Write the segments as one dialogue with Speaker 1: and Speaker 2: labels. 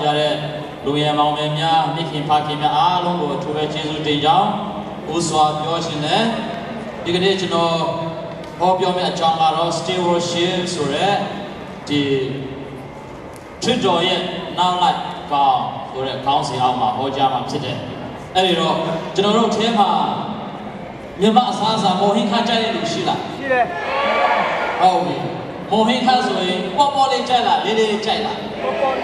Speaker 1: ကြတဲ့လူရမောင်မယ်များမိခင်ဖခင်များအားလုံးကိုထိုပဲကျေးဇူးတင်ကြောင်းဥစွာပြောရှင်တယ်ဒီကနေ့ကျွန်တော်ဟောပြောမယ့်အကြောင်းကတော့ stewardship ဆိုတဲ့ဒီချစ်တော်ရဲ့နောက်လိုက်ကောင်းဆိုတဲ့ခေါင်းစဉ်အောက်မှာဟောကြားမှာဖြစ်တယ်အဲ့ဒီတော့ကျွန်တော်တို့ထဲမှာမြန်မာအစားအစာမော်ဟင်းခါကြိုက်တဲ့လူရှိလားရှိတယ်ဟုတ်ပြီမော်ဟင်းခါဆိုရင်ပေါ်ပေါ်လေးကြိုက်လားလေးလေးကြိုက်လားပေါ်ပေါ်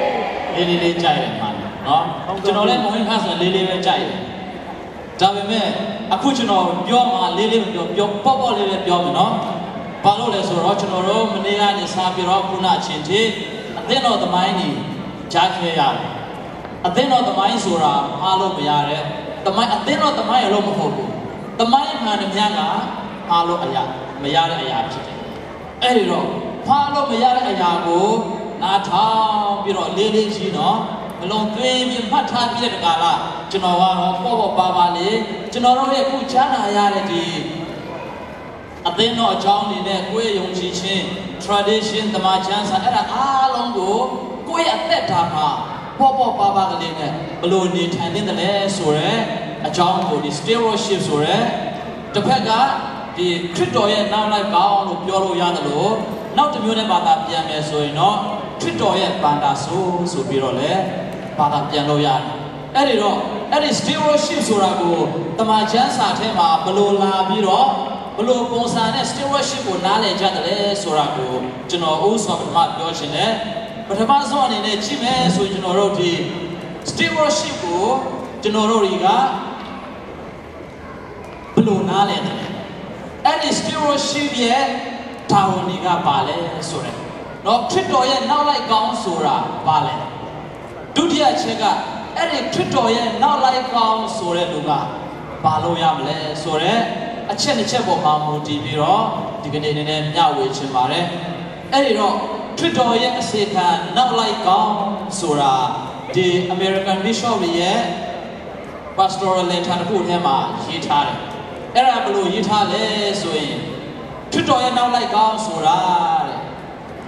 Speaker 1: လေးလေးကြိုက်တယ်မှာနော်ကျွန်တော်လည်းမော်ဟင်းခါဆိုရင်လေးလေးပဲကြိုက်တယ်ဒါပေမဲ့အခုကျွန်တော်ပြောမှာလေးလေးမပြောပေါ်ပေါ်လေးပဲပြောမယ်နော်ဘာလို့လဲဆိုတော့ကျွန်တော်တို့မနေ့ကနေစပြီးတော့ခုနအချင်းချင်းအသင်းတော်သမိုင်းကြီးကြားခဲ့ရတယ်အသင်းတော်သမိုင်းဆိုတာအားလို့မရတဲ့သမိုင်းအသင်းတော်သမိုင်းရလို့မဟုတ်ဘူးသမိုင်းမှန်တယ်များကအားလို့အရာမရတဲ့အရာဖြစ်တယ်အဲ့ဒီတော့အားလို့မရတဲ့အရာကိုနားထောင်ပြီးတော့လေးလေးကြီးနော်မလုံးသွင်းပြီးမှတ်ထားပြီးတဲ့ကာလကျွန်တော်ကတော့ပေါ့ပါပါလေးကျွန်တော်တို့ရဲ့အခုချမ်းသာရတဲ့ဒီအသင်းတော်အကြောင်းတွေနဲ့ကိုယ့်ရဲ့ယုံကြည်ခြင်း tradition သမာချမ်းစာအဲ့ဒါအားလုံးကိုကိုယ့်ရဲ့အသက်တာမှာပေါ့ပါပါကလေးနဲ့ဘယ်လိုနေထိုင်နေတယ်လဲဆိုရဲအကြောင်းကိုဒီ stewardship ဆိုရဲတစ်ဖက်ကဒီခရစ်တော်ရဲ့နောက်လိုက်ကောင်းလို့ပြောလို့ရတယ်လို့နောက်တစ်မျိုးနဲ့ဘာသာပြန်မယ်ဆိုရင်တော့ခရစ်တော်ရဲ့ဗန္တာဆိုပြီးတော့လေဘာသာပြန်လို့ရတယ်အဲ့ဒီတော့အဲ့ဒီ stewardship ဆိုတာကိုတမန်ကျမ်းစာထဲမှာဘယ်လိုလာပြီးတော့ဘယ်လိုပုံစံနဲ့ stewardship ကိုနားလည်ကြတယ်လဲဆိုတာကိုကျွန်တော်ဥစွာပထမပြောရှင်တယ်ပထမဆုံးအနေနဲ့ကြည့်မယ်ဆိုရင်ကျွန်တော်တို့ဒီ stewardship ကိုကျွန်တော်တို့တွေကဘယ်လိုနားလည်တယ်အဲ့ဒီ stewardship ရဲ့တာဝန်တွေကပါလဲဆိုရယ်နော်ခရစ်တော်ရဲ့နောက်လိုက်ကောင်းဆိုတာပါလဲဒုတိယချက်ကအဲ့ဒီခရစ်တော်ရဲ့နောက်လိုက်ကောင်းဆိုတဲ့လူကဘာလို့ရမလဲဆိုတော့အချက်နှစ်ချက်ပေါ်မှာမူတည်ပြီးတော့ဒီကနေ့နည်းနည်းမျှဝေချင်ပါတယ်အဲ့ဒီတော့ခရစ်တော်ရဲ့အစေခံနောက်လိုက်ကောင်းဆိုတာဒီ American Bishop ရဲ့ Pastoral Letter တစ်ခုထဲမှာရေးထားတယ်အဲ့ဒါဘယ်လိုရေးထားလဲဆိုရင်ခရစ်တော်ရဲ့နောက်လိုက်ကောင်းဆိုတာတဲ့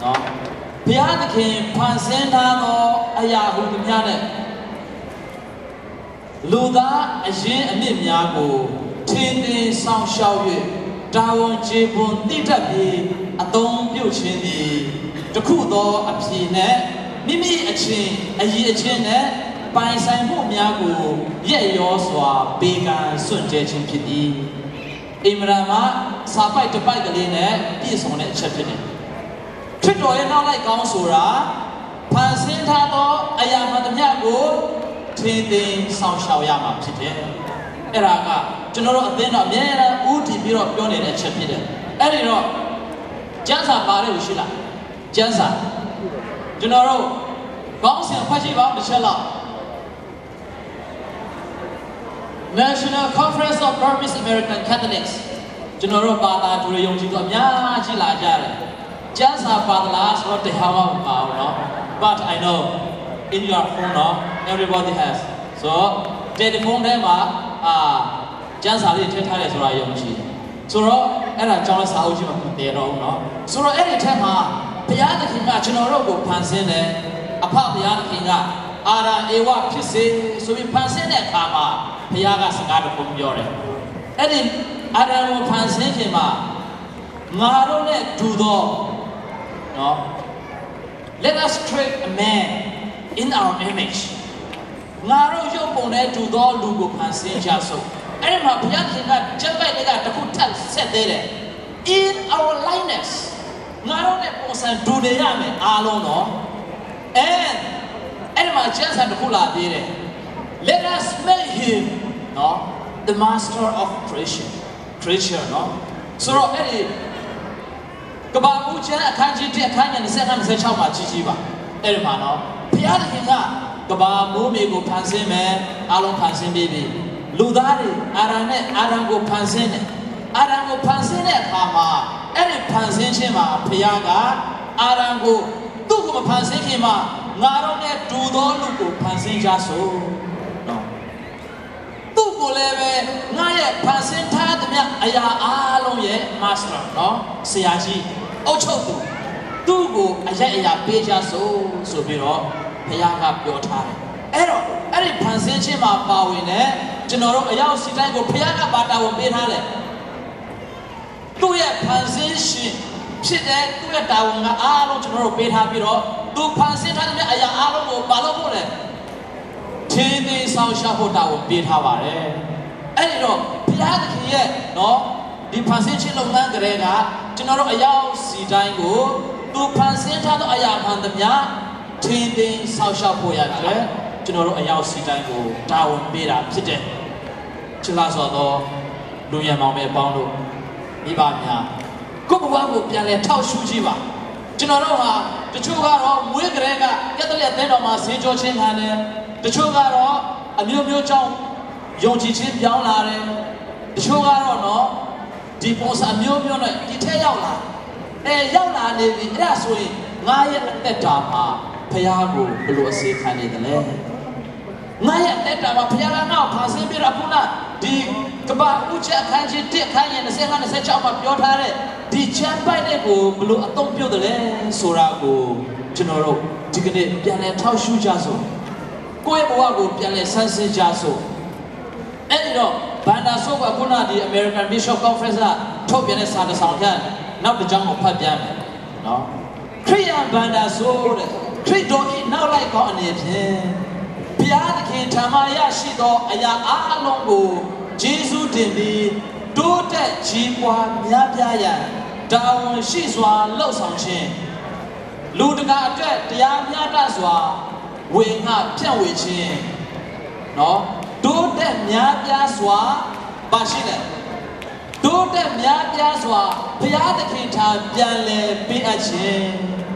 Speaker 1: နော်ဘုရားသခင်ဖန်ဆင်းထားသောအရာဟုသမျှနဲ့လူသားအရင်အနှစ်များကိုထင်သင်ဆောင်ရှောက်၍တာဝန်ကျေပွန်တိတတ်ပြီးအသုံးပြုခြင်းသည်တခုသောအဖြစ်နဲ့မိမိအချင်းအည်အချင်းနဲ့ပိုင်ဆိုင်မှုများကိုရက်ရောစွာဘေကံစွန့်ကြဲခြင်းဖြစ်သည်အင်မရာမှာစာပိုက်တစ်ပိုက်ကလေးနဲ့ပြည့်စုံတဲ့အချက်ဖြစ်တယ်ခရစ်တော်ရဲ့နောက်လိုက်ကောင်းဆိုတာဖန်ဆင်းထားသောအရာမှန်သမျှကိုထင်သင်ဆောင်ရှောက်ရမှာဖြစ်တယ်အဲ့ဒါကကျွန်တော်တို့အသင်းတော်အများအားဦးတည်ပြီးတော့ပြောနေတဲ့အချက်ဖြစ်တယ်အဲ့ဒီတော့ကျမ်းစာပါတဲ့လူရှိလားကျမ်းစာကျွန်တော်တို့ကောင်းစဉ်ဖတ်ကြည့်ပါဦးတစ်ချက်လောက် National Conference of Burmese American Catholics ကျွန်တော်တို့ဘာသာသူတွေယုံကြည်သူအများကြီးလာကြတယ်ကျမ်းစာပါသလားဆိုတော့တရားမပါဘူးเนาะ but I know in your phone เนาะ everybody has so တယ်လီဖုန်းထဲမှာကျန်းစာလေးထည့်ထားတယ်ဆိုတာယုံကြည်ဆိုတော့အဲ့ဒါကြောင်းလဲစာအုပ်ကြီးမှာမတည်တော့ဘူးเนาะဆိုတော့အဲ့ဒီထက်မှာဘုရားသခင်ကကျွန်တော်တို့ကိုဖန်ဆင်းတယ်အဖဘုရားသခင်ကအာရအေဝဖြစ်စေဆိုပြီးဖန်ဆင်းတဲ့အခါမှာဘုရားကစကားတစ်ခုပြောတယ်အဲ့ဒီအာရကိုဖန်ဆင်းခြင်းမှာငါတို့နဲ့တူသောเนาะ let us create a man in our image ငါတို့ရုပ်ပုံနဲ့တူသောလူကိုဖန်ဆင်းကြစို့အဲ့ဒီမှာဘုရားခင်ကကျက်ပိုက်တွေကတခုထပ်ဆက်သေးတယ် in our likeness ငါတို့နဲ့ပုံစံတူနေရမယ်အားလုံးတော့ and အဲ့ဒီမှာကျမ်းစာတခုလာသေးတယ် let us make him နော် the master of creation နော်ဆိုတော့အဲ့ဒီကဘာဦးကျမ်းအခန်းကြီး1အခန်းငယ်25-26မှာကြည့်ပါအဲ့ဒီမှာနော်ဘုရားသခင်ကကဘာမိုးမြေကိုဖန်ဆင်းမယ်အားလုံးဖန်ဆင်းပြီးပြီလူသားတွေအာရန်နဲ့အာရန်ကိုဖန်ဆင်းတယ်အာရန်ကိုဖန်ဆင်းတဲ့အခါမှာအဲ့ဒီဖန်ဆင်းခြင်းမှာဘုရားကအာရန်ကိုသူ့ကိုမဖန်ဆင်းခင်မှာငါတို့နဲ့တူသောလူကိုဖန်ဆင်းကြစို့နော်သူ့ကိုလည်းပဲငါရဲ့ဖန်ဆင်းထားသမျှအရာအားလုံးရဲ့ master နော်ဆရာကြီးအုပ်ချုပ်သူ့ကိုအရက်အရာပေးကြစို့ဆိုပြီးတော့ ဘုရားကပြောထားတယ်အဲ့တော့အဲ့ဒီဖန်ဆင်းခြင်းမှာပါဝင်တဲ့ကျွန်တော်တို့အရောက်စီတိုင်းကိုဘုရားကဘာတာဝန်ပေးထားလဲသူ့ရဲ့ဖန်ဆင်းရှင်ဖြစ်တဲ့သူ့ရဲ့တာဝန်ကအားလုံးကျွန်တော်တို့ပေးထားပြီးတော့သူဖန်ဆင်းထားတဲ့အရာအားလုံးကိုဘာလို့ဖို့လဲထင်းထင်းဆောင်ရှာဖို့တာဝန်ပေးထားပါတယ်အဲ့ဒီတော့ဘုရားသခင်ရဲ့နော်ဒီဖန်ဆင်းခြင်းလုပ်ငန်းကလေးကကျွန်တော်တို့အရောက်စီတိုင်းကိုသူဖန်ဆင်းထားသောအရာမှန်သမျှထင်းထင်းဆောင်ရှာဖို့ရတဲ့ကျွန်တော်တို့အရောက်စီတိုင်းကိုတာဝန်ပေးတာဖြစ်တယ်ချစ်လာဆိုတော့လူရံမောင်ပဲအပေါင်းတို့မိဘများကိုယ့်ဘဝကိုပြန်လဲထောက်ရှုကြည့်ပါကျွန်တော်တို့ဟာတချို့ကတော့မွေးကလေးကကက်သလစ်သင်းတော်မှာဆေးကြောချင်းခံတယ်တချို့ကတော့အမျိုးမျိုးကြောင့်ယုံကြည်ခြင်းပြောင်းလာတယ်တချို့ကတော့နော်ဒီပုံစံမျိုးမျိုးနဲ့ဒီထက်ရောက်လာရောက်လာနေပြီအဲ့ဒါဆိုရင်ငါရဲ့အသက်တာမှာဘုရားကိုဘယ်လိုအစေခံနေတယ်လဲငါရဲ့အသက်တာမှာဘုရားကငါ့ကိုဖန်ဆင်းပြီးတော့ခုနဒီကဘာဦးချက်အခန်းကြီး1ခန်းရင်25 26မှာပြောထားတဲ့ဒီချမ်းပိုက်တဲ့ကိုဘယ်လိုအသုံးပြုတ်တယ်လဲဆိုတာကိုကျွန်တော်တို့ဒီကနေ့ပြန်လဲထောက်ရှုကြစို့ကိုယ့်ရဲ့ဘဝကိုပြန်လဲဆန်းစစ်ကြစို့အဲ့ဒီတော့ဘန္တာဆိုးကခုနဒီ American Bishop Conference ကထုတ်ပြန်တဲ့စာတစ်စောင်ခန့်နောက်တစ်ကြောင်းကိုဖတ်ပြမယ်နော်ခရိယန်ဘန္တာဆိုးတဲ့ခရစ်တော်ဤနောက်လိုက်ကောင်းအနေဖြင့်ဘုရားသခင်ထံမှရရှိသောအရာအလုံးကိုယေရှုတင်ပြီးတိုးတက်ကြီးပွားများပြားရန်တာဝန်ရှိစွာလှုပ်ဆောင်ခြင်းလူတကာအတွက်တရားမျှတစွာဝေငှဖြန့်ဝေခြင်းနော်တိုးတက်များပြားစွာပါရှိတယ်တိုးတက်များပြားစွာဘုရားသခင်ထံပြန်လည်ပေးအပ်ခြင်း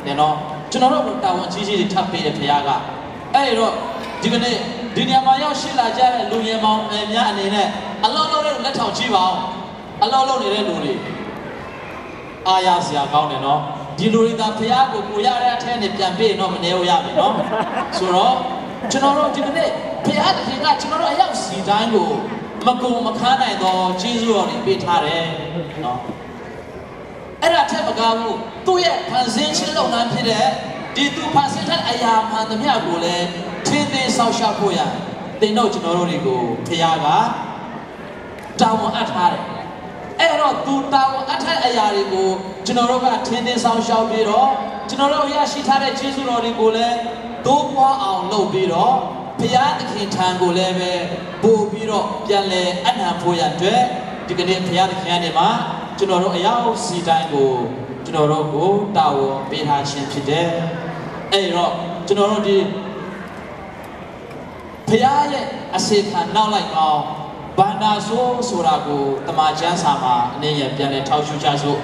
Speaker 1: နဲ့နော်ကျွန်တော်တို့တာဝန်ကြီးကြီးတွေထပ်ပေးတယ်ဘုရားကအဲ့ဒီတော့ဒီကနေ့ဒီနေရာမှာရောက်ရှိလာကြတဲ့လူငယ်မောင်ငယ်များအနေနဲ့အလောလုံးတဲ့လက်ထောင်ကြည့်ပါအောင်အလောလုံးနေတဲ့လူတွေအားရစရာကောင်းတယ်နော်ဒီလူတွေကဘုရားကိုကိုရတဲ့အထက်နဲ့ပြန်ပေးတော့မနေဘူးရမယ်နော်ဆိုတော့ကျွန်တော်တို့ဒီကနေ့ဘုရားသခင်ကကျွန်တော်တို့အရောက်စီတိုင်းကိုမကုံမခန်းနိုင်တော့ကျေးဇူးတော်တွေပေးထားတယ်နော်အဲ့ဒါထက်မကဘူးသူ့ရဲ့ဖန်ဆင်းခြင်းလုပ်ငန်းဖြစ်တဲ့ဒီသူဖန်ဆင်းတဲ့အရာမှန်သမျှကိုလည်းထင်းထင်းဆောက်ရှောက်ဖို့ရတင်တော့ကျွန်တော်တို့တွေကိုဘုရားကတာဝန်အပ်ထားတယ်အဲ့တော့သူတာဝန်အပ်ထားတဲ့အရာတွေကိုကျွန်တော်တို့ကထင်းထင်းဆောက်ရှောက်ပြီးတော့ကျွန်တော်တို့ရရှိထားတဲ့ကျေးဇူးတော်တွေကိုလည်းတိုးပွားအောင်လုပ်ပြီးတော့ဘုရားသခင်ထံကိုလည်းပဲပို့ပြီးတော့ပြန်လဲအနံ့ဖို့ရအတွက်ဒီကနေ့ဘုရားသခင်ကနေမှာကျွန်တော်တို့အရောက်စီတိုင်းကိုကျွန်တော်တို့ကိုတာဝန်ပေးထားခြင်းဖြစ်တယ်အဲ့တော့ကျွန်တော်တို့ဒီဘုရားရဲ့အစေခံနောက်လိုက်အောင်ဘန္တာဆိုးဆိုတာကိုတမန်ကျမ်းစာမှာအနေနဲ့ပြန်လဲထောက်ရှုကြစို့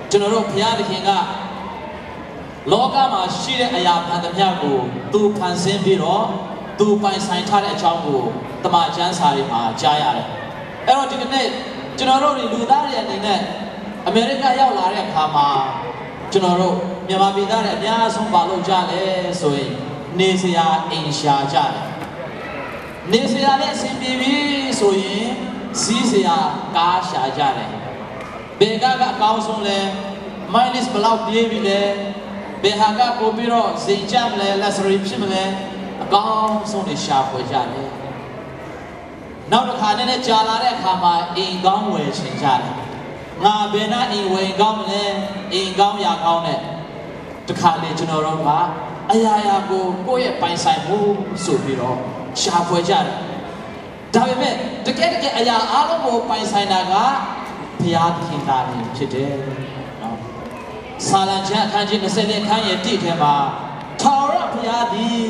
Speaker 1: ကျွန်တော်တို့ဘုရားသခင်ကလောကမှာရှိတဲ့အရာမှန်သမျှကိုသူဖန်ဆင်းပြီးတော့သူပိုင်ဆိုင်ထားတဲ့အကြောင်းကိုတမန်ကျမ်းစာတွေမှာကြားရတယ်အဲ့တော့ဒီကနေ့ကျွန်တော်တို့လူသားတွေအနေနဲ့အမေရိကရောက်လာတဲ့အခါမှာကျွန်တော်တို့မြန်မာပြည်သားတွေအများဆုံးပါလို့ကြလဲဆိုရင်နေစရာအိမ်ရှာကြတယ်နေစရာနဲ့အဆင်ပြေပြီဆိုရင်စီးစရာကားရှာကြတယ်ဘယ်ကားကအကောင်းဆုံးလဲ minus ဘယ်လောက်ပြေးပြီလဲဘယ်ဟာကပို့ပြီးတော့စိတ်ကြမလဲ luxury ဖြစ်မလဲအကောင်းဆုံးတွေရှာဖွေကြတယ်နောက်တစ်ခါနည်းနည်းကြာလာတဲ့အခါမှာအိမ်ကောင်းဝယ်ချင်ကြတယ်ငါဘယ်နှအိမ်ဝယ်ကောင်းမလဲအိမ်ကောင်းရာကောင်းတဲ့တခါလေကျွန်တော်တို့ကအရာရာကိုကိုယ့်ရဲ့ပိုင်ဆိုင်မှုဆိုပြီးတော့ရှာဖွေကြတယ်ဒါပေမဲ့တကယ်အရာအားလုံးကိုပိုင်ဆိုင်တာကဘုရားသခင်သားတွေဖြစ်တယ်နော်ဆာလံကျမ်းအခန်းကြီး20ခန်းရဲ့1ထဲမှာထာဝရဘုရားသည်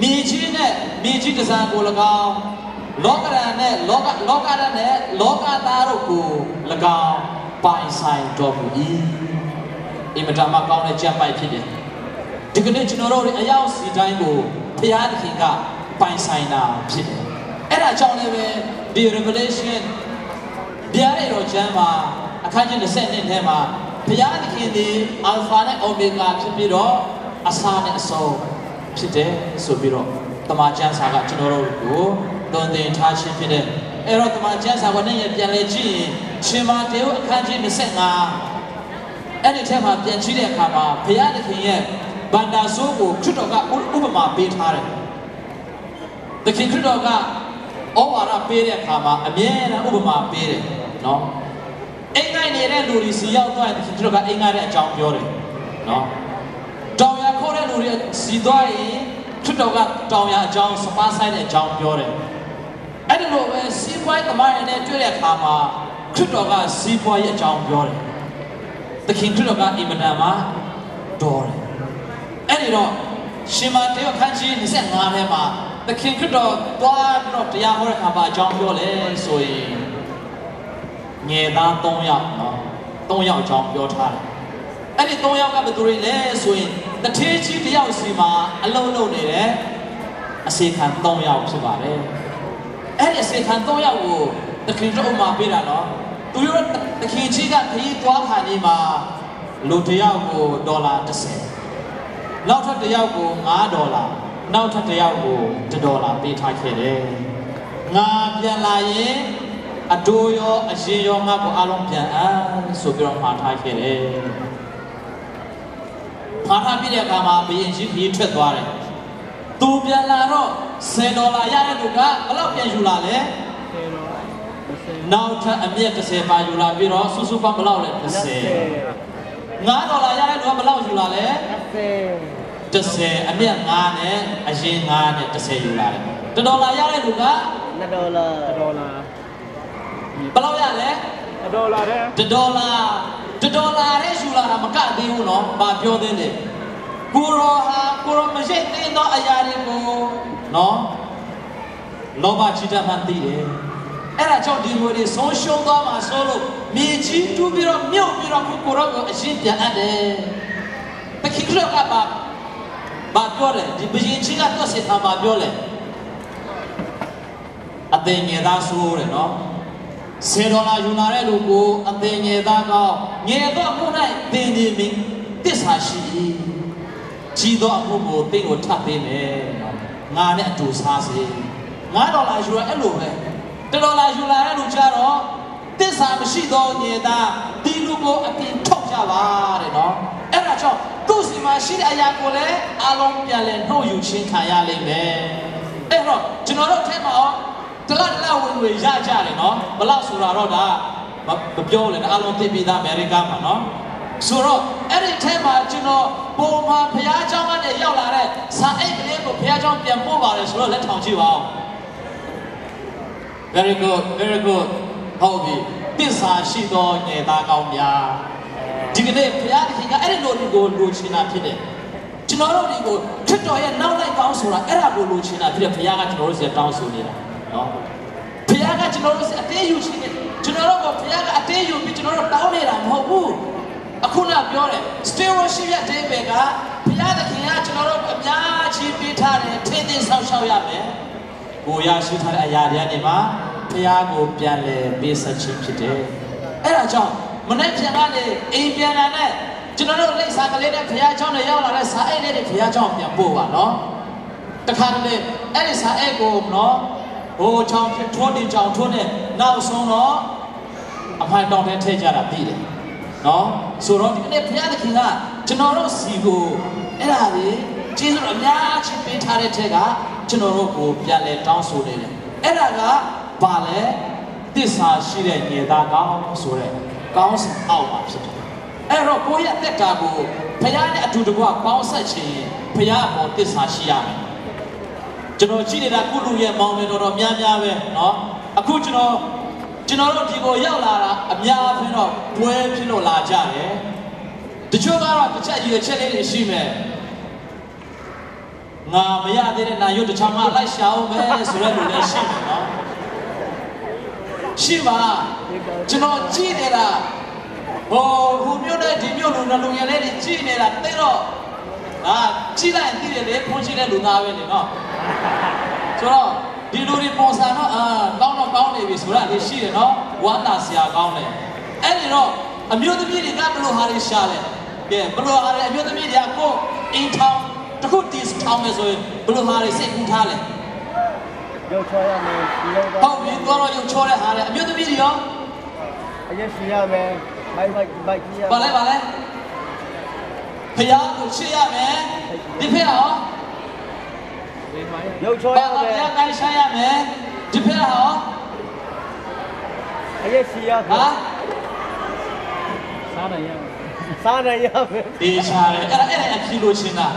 Speaker 1: မြေကြီးနဲ့မြေကြီးတစံကို၎င်းလောကရန်နဲ့လောကရန်နဲ့လောကသားတို့ကို၎င်းပိုင်ဆိုင်တော်မူ၏အင်မတန်မှကောင်းတဲ့ကျမ်းပိုက်ဖြစ်တယ်ဒီကနေ့ကျွန်တော်တို့အရောက်စီတိုင်းကိုဘုရားသခင်ကပိုင်ဆိုင်တာဖြစ်တယ်အဲ့ဒါကြောင့်လည်းပဲဒီ Revelation ဗျာဒိတ်တော်ကျမ်းမှာအခန်းကြီး20ထဲမှာဘုရားသခင်သည် Alpha နဲ့ Omega ဖြစ်ပြီးတော့အစနဲ့အဆုံးဖြစ်တယ်ဆိုပြီးတော့တမန်ကျမ်းစာကကျွန်တော်တို့ကိုသွန်သင်ထားခြင်းဖြစ်တယ်အဲ့တော့တမန်ကျမ်းစာကနဲ့ပြန်လဲကြည့်ရင်ရှင်မာတေဝအခန်းကြီး25အဲ့ဒီထဲမှာပြန်ကြည့်တဲ့အခါမှာဘုရားသခင်ရဲ့ပ ဘန္တာဆိုးကိုခရစ်တော်ကဥပမာပေးထားတယ်သခင်ခရစ်တော်ကဩဝါဒပေးတဲ့အခါမှာအမြဲတမ်းဥပမာပေးတယ်နော်အိမ်ငိုက်နေတဲ့လူတွေစီရောက်သွားရင်သခင်ခရစ်တော်ကအိမ်ငိုက်တဲ့အကြောင်းပြောတယ်နော်တောင်ရခိုးတဲ့လူတွေစီသွားရင်ခရစ်တော်ကတောင်ရအကြောင်းစပါးဆိုင်တဲ့အကြောင်းပြောတယ်အဲ့ဒီလိုပဲစီးပွားရေးသမားတွေနဲ့တွေ့တဲ့အခါမှာခရစ်တော်ကစီးပွားရေးအကြောင်းပြောတယ်သခင်ခရစ်တော်ကအင်မတန်မှတော်တယ်အဲ့ဒီတော့ရှင်မတေအခန်းကြီး25ထဲမှာသခင်ခရစ်တော်သွားပြီးတော့တရားဟောတဲ့အခါမှာအကြောင်းပြောလဲဆိုရင်ငယ်သား3ယောက်နော်3ယောက်အကြောင်းပြောထားတယ်အဲ့ဒီ3ယောက်ကဘယ်သူတွေလဲဆိုရင်တထေးကြီးတစ်ယောက်စီမှာအလုံးလုံးနေတယ်အစေခံ3ယောက်ဖြစ်ပါတယ်အဲ့ဒီအစေခံ3ယောက်ကိုသခင်တော်ဥမာပေးတာနော်သူတို့သခင်ကြီးကခရီးသွားခါနေမှာလူတစ်ယောက်ကိုဒေါ်လာ30နောက်ထပ်တစ်ယောက်ကို$5နောက်ထပ်တစ်ယောက်ကို$1ပေးထားခဲ့တယ်ငါပြန်လာရင်အတူရောအရှင်ရောငါ့ကိုအားလုံးပြန်အပ်ဆိုပြီးတော့မှာထားခဲ့တယ်မှာထားပြီးတဲ့အခါမှာဘုရင်ကြီးခရီးထွက်သွားတယ်သူပြန်လာတော့$10ရတဲ့လူကဘယ်လောက်ပြန်ယူလာလဲနောက်ထပ်အမြတ်30ပါယူလာပြီးတော့စုစုပေါင်းဘယ်လောက်လဲ$10$5ရတဲ့လူကဘယ်လောက်ယူလာလဲ30အမြတ်5နဲ့အရင်5နဲ့30ယူလာတယ်$1ရတဲ့လူက$2ဘယ်လောက်ရလဲ$1တဲ့$1တဲ့ယူလာတာမကသေးဘူးနော်ဘာပြောသေးလဲကိုရောမရှိသေးတော့အရာတွေကိုနော်လောဘကြီးတတ်မှသိတယ်အဲ့ဒါကြောင့်ဒီငွေတွေဆုံးရှုံးသွားမှာဆိုလို့မြေကြီးတူးပြီးတော့မြုပ်ပြီးတော့ကိုရောကိုအရှင်းပြန်အပ်တယ်တခိကရကဘာပြောလဲဒီဘရင်ကြီးကတော့စစ်သားမှာပြောလဲအသိငယ်သားဆိုးတယ်နော်$10ယူလာတဲ့လူကိုအသိငယ်သားကောင်းငယ်တော့မှု၌သင်နေပြီတစ္ဆာရှိကြီးတော့အမှုကိုသင်ကိုထပ်ပေးမယ်ငါနဲ့အတူစားစေ$5ယူရအဲ့လိုပဲ$1ယူလာတဲ့လူကြတော့တစ္ဆာမရှိတော့ငယ်သားဒီလူကိုအပြင်ထုတ်ကြပါတဲ့နော်အဲ့ဒါကြောင့်သူ့စီမှာရှိတဲ့အရာကိုလည်းအလုံးပြန်လဲနှုတ်ယူချင်းခံရလိမ့်မယ်အဲ့တော့ကျွန်တော်တို့ထဲမှာတလားဝင်ရကြတယ်နော်ဘလောက်ဆိုတာတော့ဒါမပြောလဲအလုံးသိပြီးသားအမေရိကမှာနော်ဆိုတော့အဲ့ဒီထဲမှာကျွန်တော်ပုံမှန်ဘုရားကျောင်းကနေရောက်လာတဲ့စာအိတ်ကလေးကိုဘုရားကျောင်းပြန်ပို့ပါတယ်ဆိုတော့လက်ထောင်ကြည့်ပါဦး very good ဟုတ်ပြီတစ္ဆာရှိသောငယ်သားကောင်းများဒီကနေ့ဘုရားသခင်ကအဲ့ဒီလိုလူကိုလိုချင်တာဖြစ်တယ်ကျွန်တော်တို့တွေကိုခရစ်တော်ရဲ့နောက်လိုက်ကောင်းဆိုတာအဲ့ဒါကိုလိုချင်တာဖြစ်တယ်ဘုရားကကျွန်တော်တို့စီတောင်းဆိုနေတာနော်ဘုရားကကျွန်တော်တို့စီအသေးယူရှိနေကျွန်တော်တို့ကဘုရားကအသေးယူပြီးကျွန်တော်တို့တောင်းနေတာမဟုတ်ဘူးအခုနပြောတယ် stewardship ရဲ့အသေးပဲကဘုရားသခင်ကကျွန်တော်တို့အများကြီးပေးထားတယ်ထင်းထင်းဆောက်ရှောက်ရမယ်ကိုရရှိထားတဲ့အရာတွေကနေမှဘုရားကိုပြန်လဲပေးဆက်ခြင်းဖြစ်တယ်အဲ့ဒါကြောင့်မနေ့ပြန်ကနေအိမ်ပြန်လာတဲ့ကျွန်တော်တို့လိပ်စာကလေးနဲ့ဘုရားကျောင်းနဲ့ရောက်လာတဲ့စာအိတ်လေးတွေဘုရားကျောင်းပြန်ပို့ပါနော်တခါတလေအဲ့ဒီစာအိတ်ကိုနော်ဟိုချောင်းထိုးတင်ချောင်းထိုးတဲ့နောက်ဆုံးတော့အဖိုင်တောင်းတဲ့ထည့်ကြတာပြီးတယ်နော်ဆိုတော့ဒီနေ့ဘုရားသခင်ကကျွန်တော်တို့စီကိုအဲ့ဒါကြီးကျေးဇူးအများကြီးပေးထားတဲ့ထက်ကကျွန်တော်တို့ကိုပြန်လဲတောင်းဆိုနေတယ်အဲ့ဒါကဘာလဲတစ္ဆာရှိတဲ့ညီသားကောင်းဆိုတဲ့ကောင်းစဉ်အောက်မှာဖြစ်တယ်အဲ့တော့ကိုယ့်ရဲ့တက်တာကိုဘုရားနဲ့အတူတကွပေါင်းဆက်ခြင်းဘုရားအပေါ်တစ္ဆာရှိရမယ်ကျွန်တော်ကြည့်နေတာကုလူရဲ့မောင်တွေတော်များများပဲเนาะအခုကျွန်တော်တို့ဒီကိုရောက်လာတာအများကြီးတော့ပွဲဖြစ်လို့လာကြတယ်တချို့ကတော့တစ်ချက်ရွေချက်လေးတွေရှိမယ်ငါမရသေးတဲ့နာရွတ်တစ်ချောင်းမှလိုက်ရှာအောင်ပဲဆိုတဲ့လူလည်းရှိတယ်เนาะရှိပါကျွန်တော်ကြည့်နေတာဟိုမျိုးနဲ့ဒီမျိုးလူငယ်လေးတွေကြည့်နေတာသိတော့ကြည့်လိုက်သိတယ်လေဖုန်းရှိတဲ့လူသားပဲလေနော်ဆိုတော့ဒီလူတွေပေါ်စားတော့ကောင်းနေပြီဆိုတာလေးရှိတယ်နော်ဝမ်းသာစရာကောင်းတယ်အဲ့ဒီတော့အမျိုးသမီးတွေကဘလို့ဟာတွေရှာတယ်ကဲဘလို့ဟာတွေအမျိုးသမီးတွေကကိုအင်ထောင်းတခုတီးထောင်းမယ်ဆိုရင်ဘလို့ဟာတွေစိတ်ကူးထားလဲရုပ်ချောရမယ်ဟုတ်ပြီတော့ရုပ်ချောတဲ့ဟာလေအမျိုးသမီးတွေရောအရက်ရှိရမယ်ဘိုက်ကြီးရပါလဲ ဖျားကိုချစ်ရမယ်ဒီဖက်ဟော
Speaker 2: ရုပ်ချောရမယ်
Speaker 1: ဖျားကိုင်းဆိုင်ရမယ်ဒီဖက်ဟော
Speaker 2: အရေးစီရ
Speaker 1: ဟာ
Speaker 2: စားနိုင်ရမယ်
Speaker 1: ဒီချာတယ်အဲ့အဖြီလို့ချင်းတာ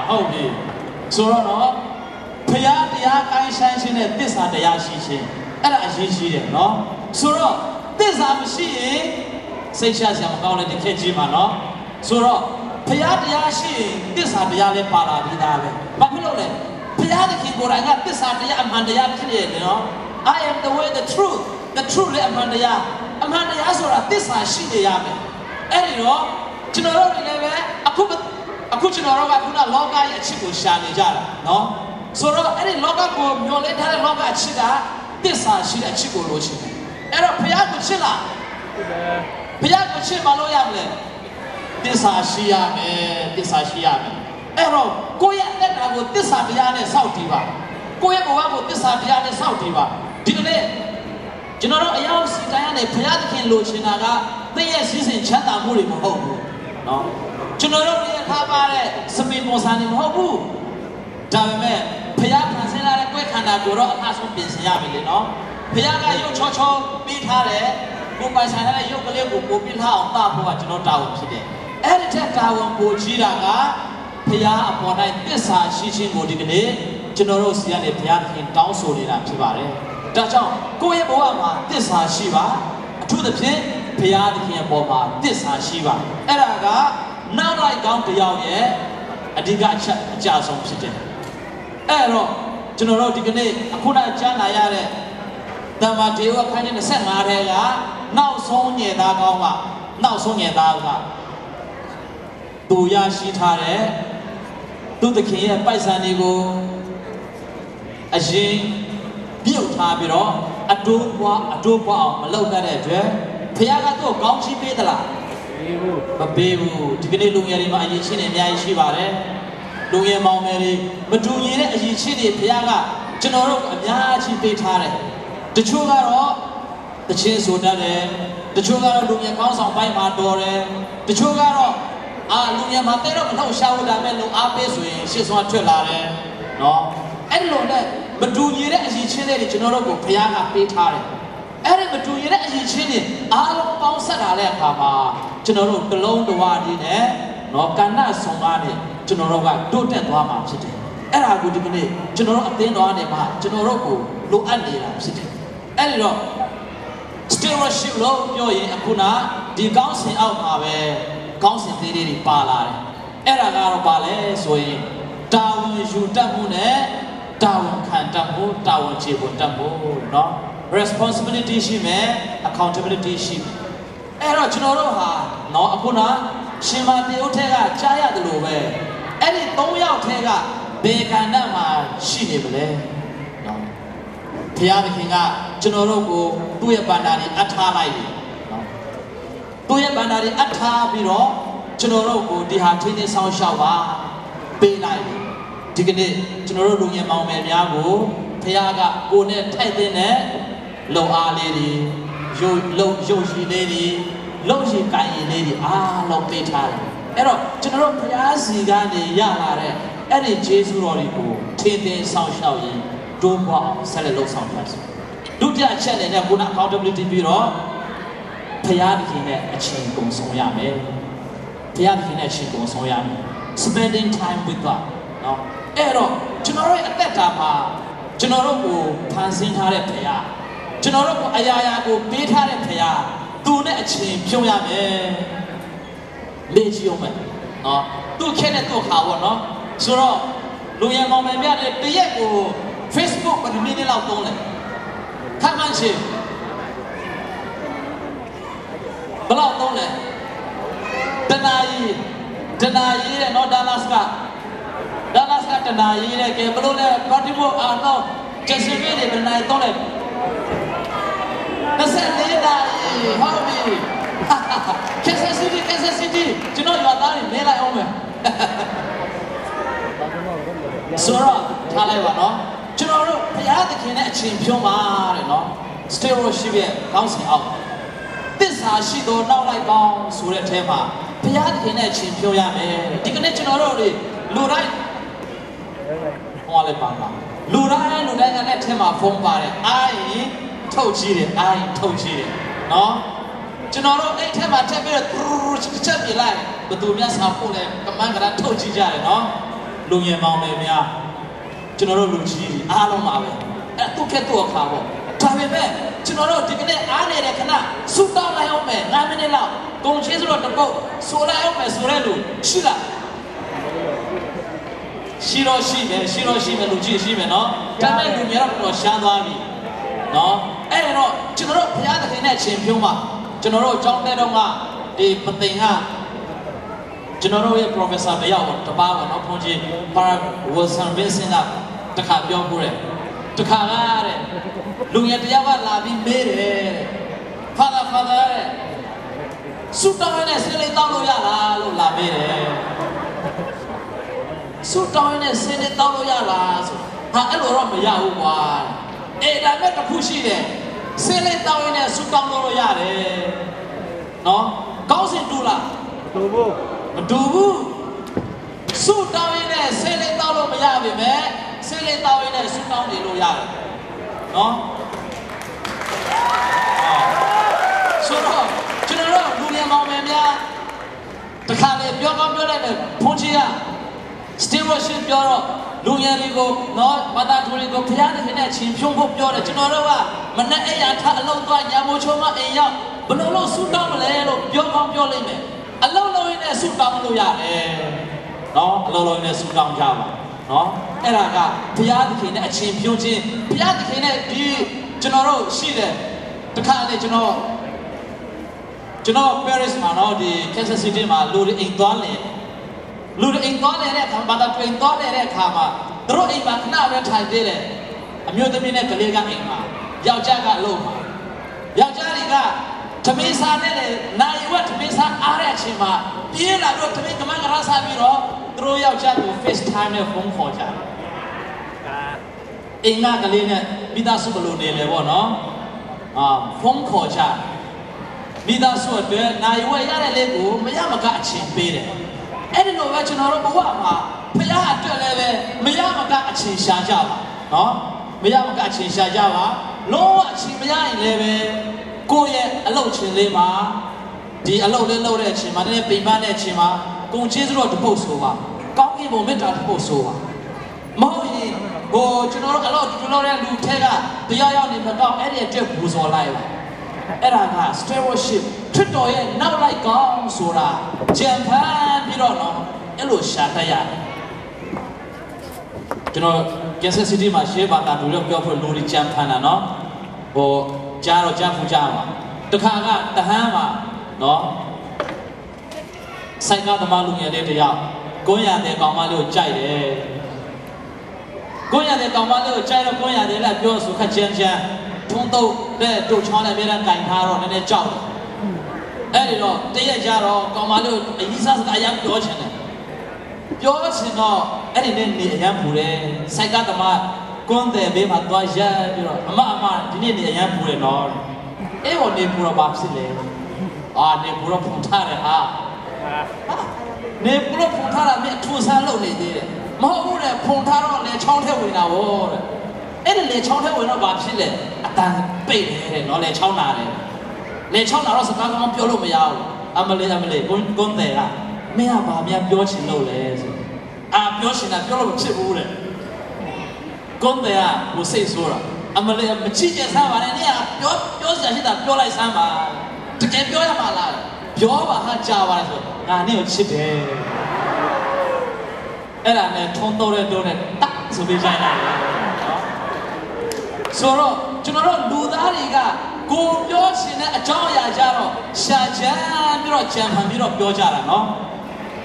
Speaker 1: ဟုတ်ပြီဆိုတော့နော်ဖျားတရားကိုင်းဆိုင်ခြင်းနဲ့သစ္စာတရားရှိခြင်းအဲ့ဒါအရေးကြီးတယ်နော်ဆိုတော့သစ္စာမရှိရင်စိတ်ချစရာမကောင်းတဲ့ဒီခေတ်ကြီးမှာနော်ဆိုတော့ဖျားတရားရှိရင်သစ္စာတရားလည်းပါလာပြီးသားပဲဘာဖြစ်လို့လဲဖျားသခင်ကိုယ်တိုင်ကသစ္စာတရားအမှန်တရားဖြစ်နေတယ်နော် I am the way the truth လည်းအမှန်တရားဆိုတာသစ္စာရှိနေရမယ်အဲ့ဒီတော့ကျွန်တော်တို့လည်းပဲအခုကျွန်တော်တို့ကခုနလောကရဲ့အချစ်ကိုရှာနေကြတာနော်ဆိုတော့အဲ့ဒီလောကကိုမျောလဲထားတဲ့လောကအချစ်ကသစ္စာရှိတဲ့အချစ်ကိုလိုချင်တယ်အဲ့တော့ဖျားကိုချစ်လားဖျားကိုချစ်မလို့ရမလဲသစ္စာရှိရမယ်အဲ့တော့ကိုယ့်ရဲ့အသက်တာကိုသစ္စာတရားနဲ့စောင့်တည်ပါကိုယ့်ရဲ့ဘဝကိုသစ္စာတရားနဲ့စောင့်တည်ပါဒီကနေ့ကျွန်တော်တို့အရောက်စီတိုင်းကနေဘုရားသခင်လိုချင်တာကသင်ရဲ့စီးစိမ်ချမ်းသာမှုတွေမဟုတ်ဘူးเนาะကျွန်တော်တို့ရဲ့ထားပါတဲ့စပင်ပုံစံတွေမဟုတ်ဘူးဒါပေမဲ့ဘုရားဖန်ဆင်းလာတဲ့ကိုယ်ခန္ဓာကိုယ်တော့အမှဆုံးပြင်ဆင်ရပြီလေเนาะဘုရားကရုပ်ချောချောပြီးထားတယ်ကိုပိုင်ဆိုင်တဲ့ရုပ်ကလေးကိုပို့ပြထားအောင်တာဖို့ကကျွန်တော်တာဝန်ဖြစ်တယ်အဲ့ဒီထက်တာဝန်ပိုကြီးတာကဘုရားအပေါ်၌သစ္စာရှိခြင်းကိုဒီကနေ့ကျွန်တော်တို့စီကနေဘုရားသခင်တောင်းဆိုနေတာဖြစ်ပါတယ်ဒါကြောင့်ကိုယ့်ရဲ့ဘဝမှာသစ္စာရှိပါအထူးသဖြင့်ဘုရားသခင်ရဲ့ပေါ်မှာသစ္စာရှိပါအဲ့ဒါကနောက်လိုက်ကောင်းတစ်ယောက်ရဲ့အဓိကအချက်အကြဆုံးဖြစ်တယ်အဲ့တော့ကျွန်တော်တို့ဒီကနေ့အခုနကြားနာရတဲ့တမ္မာဒေဝခန်းကြီး25ထဲကနောက်ဆုံးညင်သားကောင်းကနောက်ဆုံးညင်သားကသူရရှိထားတဲ့သူသခင်ရဲ့ပိုက်ဆံတွေကိုအရင်ပြုတ်ထားပြီးတော့အတိုးပွားအောင်မလုပ်တတ်တဲ့အတွက်ဘုရားကသူ့ကိုကောင်းချီးပေးသလားမပေးဘူးဒီကနေ့လူငယ်တွေမှာအရေးချင်းတွေအများကြီးရှိပါတယ်လူငယ်မောင်မယ်တွေမတူညီတဲ့အရေးချင်းတွေဘုရားကကျွန်တော်တို့အများကြီးပေးထားတယ်တချို့ကတော့တချင်းဆိုတတ်တယ်တချို့ကတော့လူငယ်ကောင်းဆောင်ပိုင်းမှာတော်တယ်တချို့ကတော့လူငယ်မှာတဲတော့မနှောက်ရှားဘူးဒါပေမဲ့လုံအားပေးဆိုရင်ရှေ့ဆုံးထွက်လာတယ်နော်အဲ့လိုနဲ့မတူညီတဲ့အရေးချင်းတွေကျွန်တော်တို့ကိုဘုရားကပေးထားတယ်အဲ့ဒီမတူညီတဲ့အရေးချင်းတွေအားလုံးပေါင်းဆက်လာတဲ့အခါမှာကျွန်တော်တို့တလုံးတဝါဒီနဲ့နော်ကဏ္ဍဆောင်ကားနဲ့ကျွန်တော်တို့ကတိုးတက်သွားမှာဖြစ်တယ်အဲ့ဒါကိုဒီကနေ့ကျွန်တော်တို့အသင်းတော်ကနေမှကျွန်တော်တို့ကိုလိုအပ်နေတာဖြစ်တယ်အဲ့ဒီတော့ stewardship လို့ပြောရင်အခုနဒီကောင်းစဉ်အောက်မှာပဲကောင်းစဉ်သေးလေးတွေပါလာတယ်အဲ့ဒါကတော့ပါလဲဆိုရင်တာဝန်ယူတတ်မှုနဲ့တာဝန်ခံတတ်မှုတာဝန်ကျေပွန်တတ်မှုเนาะ responsibility ရှိမယ် accountability ရှိမယ်အဲ့တော့ကျွန်တော်တို့ဟာเนาะအခုနရှင်မတရုတ်ထဲကကြားရတယ်လို့ပဲအဲ့ဒီ3ယောက်ထဲကဘယ်ကဏ္ဍမှာရှိနေမလဲเนาะဘုရားသခင်ကကျွန်တော်တို့ကိုသူ့ရဲ့ဗန္ဒာတွေအထားလိုက်တယ်เนาะသူ့ရဲ့ဗန္ဒာတွေအထားပြီးတော့ကျွန်တော်တို့ကိုဒီဟာထင်းထင်းဆောင်းရှောက်ပါပေးလိုက်တယ်ဒီကနေ့ကျွန်တော်တို့လူငယ်မောင်မယ်များကိုဘုရားကကိုယ်နဲ့ထိုက်တဲ့လုံအားလေးတွေရုပ်ရှိလေးတွေလုံရှိကိုင်ရည်လေးတွေအားလုံးပေးထားတယ်အဲ့တော့ကျွန်တော်တို့ဘုရားစီကနေရလာတဲ့အဲ့ဒီဂျေဇုတော်တွေကိုထင်းထင်းဆောင်းရှောက်ရင်တိုးပွားအောင်ဆက်လက်လှုပ်ဆောင်ပါစို့ဒုတိယအချက်နဲ့ကိုယ်က accountability ပြီးတော့ဘုရားသခင်နဲ့အချိန်ကုန်ဆုံးရမယ်ဘုရားသခင်နဲ့အချိန်ကုန်ဆုံးရမယ် spending time with God နော်အဲ့တော့ကျွန်တော်တို့ရဲ့အသက်တာမှာကျွန်တော်တို့ကိုဖန်ဆင်းထားတဲ့ဘုရားကျွန်တော်တို့ကိုအရာရာကိုပေးထားတဲ့ဘုရားသူနဲ့အချိန်ဖြုံးရမယ်လေ့ကျင့်အောင်မယ်နော်သူ့ခဲနဲ့သူ့ခါပေါ့နော်ဆိုတော့လူရမောင်မယ်များတဲ့တရက်ကို Facebook ဘယ်နည်းလောက်သုံးလဲခန့်မှန်းရှင်ဘယ်လောက်သုံးလဲတနာကြီးတဲ့နော်ဒါလတ်ကတနာကြီးတဲ့ကဲဘလို့လဲပါတီမို့နော်ကျစင်မေးတယ်ဘယ်နိုင်သုံးလဲ24နာရီဟုတ်ပြီKansas Cityကျွန်တော်ရွာသားတွေနေလိုက်အောင်မယ်ဆိုတော့ထားလိုက်ပါနော်ကျွန်တော်တို့ဘုရားသခင်နဲ့အချိန်ဖြုံးပါတဲ့နော် stewardship ရဲ့ကောင်းစဉ်အောက်သစ္စာရှိသောနောက်လိုက်ပေါင်းဆိုတဲ့အထဲမှာ ဘုရားသခင်နဲ့ချင်းပြောရမယ်ဒီကနေ့ကျွန်တော်တို့တွေလူတိုင်းဟောလိုက်ပါမှာလူတိုင်းကလည်းထဲမှာဖုံးပါတယ်အားရင်ထုတ်ကြည့်တယ်အားရင်ထုတ်ကြည့်တယ်နော်ကျွန်တော်တို့အဲ့ထဲမှာထည့်ပြီးတော့ချက်ပြလိုက်ဘယ်သူများစာပို့လဲကမန်းကရထုတ်ကြည့်ကြတယ်နော်လူငယ်မောင်မယ်များကျွန်တော်တို့လူကြီးအားလုံးပါပဲအဲ့သူ့ခက်သူ့အခါပေါ့ဒါပေမဲ့ကျွန်တော်တို့ဒီကနေ့အားနေတဲ့ခဏဆူတောင်းလိုက်အောင်မယ်9မိနစ်လောက်ကုန်ချင်းဆိုတော့တပုတ်ဆိုလိုက်အောင်မယ်ဆိုတဲ့လူရှိလားရှိတော့ရှိမယ်လူကြီးရှိမယ်နော်ဒါပေမဲ့လူများတော့ရှားသွားပြီနော်အဲ့တော့ကျွန်တော်တို့ဘုရားသခင်နဲ့ချင်းပြုံးပါကျွန်တော်တို့အကြောင်းတဲ့တော့ကဒီပသိမ်ကကျွန်တော်တို့ရဲ့ professor တယောက်တပါးပေါ့နော်ဘုန်းကြီး para Wilson Vincent ကတခါပြောမှုတယ်တခါကတဲ့လူငယ်တယောက်ကလာပြီးမေးတယ် Father တဲ့စူတောင်းနဲ့ဆင်းလေးတောင်းလို့ရလားလို့လာမေးတယ်စူတောင်းနဲ့ဆင်းလေးတောင်းလို့ရလားဆိုဟာအဲ့လိုတော့မရဘူးကွာအဲ့ဒါမဲ့တစ်ခုရှိတယ်ဆင်းလေးတောင်းရင်လည်းစူတောင်းလို့ရတယ်နော်ကောင်းစင်တူလားမတူဘူးစူတောင်းရင်လည်းဆင်းလေးတောင်းလို့မရပါပဲဆင်းလေးတောင်းရင်လည်းစူတောင်းနေလို့ရတယ်နော်ဆိုတော့ကျွန်တော်တို့လူငယ်မောင်မယ်များတခါလေပြောကောင်းပြောလိုက်တယ်ဘုန်းကြီးက stewardship ပြောတော့လူငယ်တွေကိုနော်ဘာသာသူတွေကိုဘုရားသခင်နဲ့ချင်းဖြုံးဖို့ပြောတယ်ကျွန်တော်တို့ကမနဲ့အိယာထအလုံးသွားညာမိုးချုံမအိမ်ရောက်ဘယ်လိုလုပ်ဆူတောင်းမလဲလို့ပြောကောင်းပြောလိုက်မယ်အလုံးလုံးရင်းနဲ့ဆူတောင်းလို့ရတယ်နော်အလုံးလုံးရင်းနဲ့ဆူတောင်းကြပါနော်အဲ့ဒါကဘုရားသခင်နဲ့အချင်းဖြုံးခြင်းဘုရားသခင်နဲ့ဒီကျွန်တော်တို့ရှိတယ်တခါလေကျွန်တော် Paris မှာနော်ဒီ Kansas City မှာလူတွေအိမ်သွားလေတဲ့အခါဘာသာတွင်သွားတဲ့အခါမှာသူတို့အိမ်မှာခဏပဲထိုင်သေးတယ်အမျိုးသမီးနဲ့ကလေးကအိမ်မှာယောက်ျားကအလုပ်မှာယောက်ျားတွေကသမီးစားနဲ့နိုင်ဝတ်သမီးစားအားတဲ့အချိန်မှာပြေးလာတော့သမီးကမန်းကရစားပြီးတော့သူတို့ယောက်ျားကို FaceTime နဲ့ဖုန်းခေါ်ကြတယ်အိမ်ကကလေးနဲ့မိသားစုဘလို့နေလဲပေါ့နော်ဖုန်းခေါ်ကြမိသားစုအတွက်နိုင်ဝတ်ရတဲ့လေးကိုမရမကအချိန်ပေးတယ်အဲ့ဒီလိုပဲကျွန်တော်တို့ဘဝမှာဖခင်အတွက်လည်းပဲမရမကအချိန်ရှာကြပါနော်မရမကအချိန်ရှာကြပါလုံးဝအချိန်မရရင်လည်းပဲကိုယ့်ရဲ့အလုပ်ချင်းလေးမှာဒီအလုပ်လေးလုပ်တဲ့အချိန်မှာတည်းပိန်ပန်းတဲ့အချိန်မှာကုန်ကျေးဇူးတော်တပုတ်ဆိုပါကောင်းကင်ဘုံမေတ္တာတပုတ်ဆိုပါမဟုတ်ရင်ကျွန်တော်တို့အလုပ်တူလုပ်တဲ့လူထဲကတရားရောက်နေမတော့အဲ့ဒီအတွက်ပူဇော်လိုက်ပါအဲ့ဒါက stewardship ထွတ်တော်ရဲ့နောက်လိုက်ကောင်းဆိုတာကြံဖန်ပြီးတော့နော်အဲ့လိုရှာတတ်ရတယ်ကျွန်တော် Kansas City မှာရှေ့ဘာသာတို့ပြောဖို့လူတွေကြံဖန်တာနော်ကြားတော့ကြားဖူးကြမှာတခါကတဟန်းမှာနော်ဆိုင်ကသမားလူငယ်လေးတယောက်ကိုရတဲ့ကောင်မလေးကိုကြိုက်တယ်ကိုရတဲ့ကောင်မလေးကိုကြိုက်တော့ကိုရတဲ့လည်းပြောဆိုခက်ချမ်းထုံးတော့တဲ့တို့ချောင်းနဲ့ပြန်ကင်ထားတော့နည်းနည်းကြောက်တယ်အဲ့ဒီတော့တရက်ကြတော့ကောင်မလေးကိုအကြီးစားစကားအရမ်းပြောချင်တယ်ပြောချင်တော့အဲ့ဒီနေ့နေအရမ်းပူတယ်ဆိုင်ကသမားကွန်းတယ်ဘေးမှာသွားရက်ပြီးတော့အမဒီနေ့နေအရမ်းပူတယ်နော်အေးဟောနေပူတော့ဘာဖြစ်လဲနေပူတော့ဖုန်ထားတယ်ဟာနေပူတော့ဖုန်ထားတာမြတ်ထူဆန်းလုပ်နေသေးတယ်မဟုတ်ဘူးလေဖုန်ထားတော့လေချောင်းထဲဝင်တာဗောတဲ့အဲ့ဒီလေချောင်းထဲဝင်တော့ဘာဖြစ်လဲအတန်ပိတ်တယ်တဲ့နော်လေချောင်းနာတယ်လေချောင်းနာတော့စကားကောင်းပြောလို့မရဘူးအမလေးကွန်းတယ်ကမင်းကဘာများပြောချင်လို့လဲဆိုပြောချင်တာပြောလို့မဖြစ်ဘူးတဲ့ကွန်းတယ်ကကိုစိတ်ဆိုးတာအမလေးမချစ်ကြဆန်းပါနဲ့နင်ကပြောစရာရှိတာပြောလိုက်စမ်းပါတကယ်ပြောရမှာလားပြောပါဟာကြာပါလားဆိုငါနင့်ကိုချစ်တယ်အဲ့ဒါနဲ့ထုံးတော့တဲ့တိုးနဲ့တက်ဆိုပြီးကြိုင်လိုက်တယ်နော်ဆိုတော့ကျွန်တော်တို့လူသားတွေကကိုပြောချင်တဲ့အကြောင်းအရာကြတော့ရှာကြမ်းပြီးတော့ကြံဖန်ပြီးတော့ပြောကြတာနော်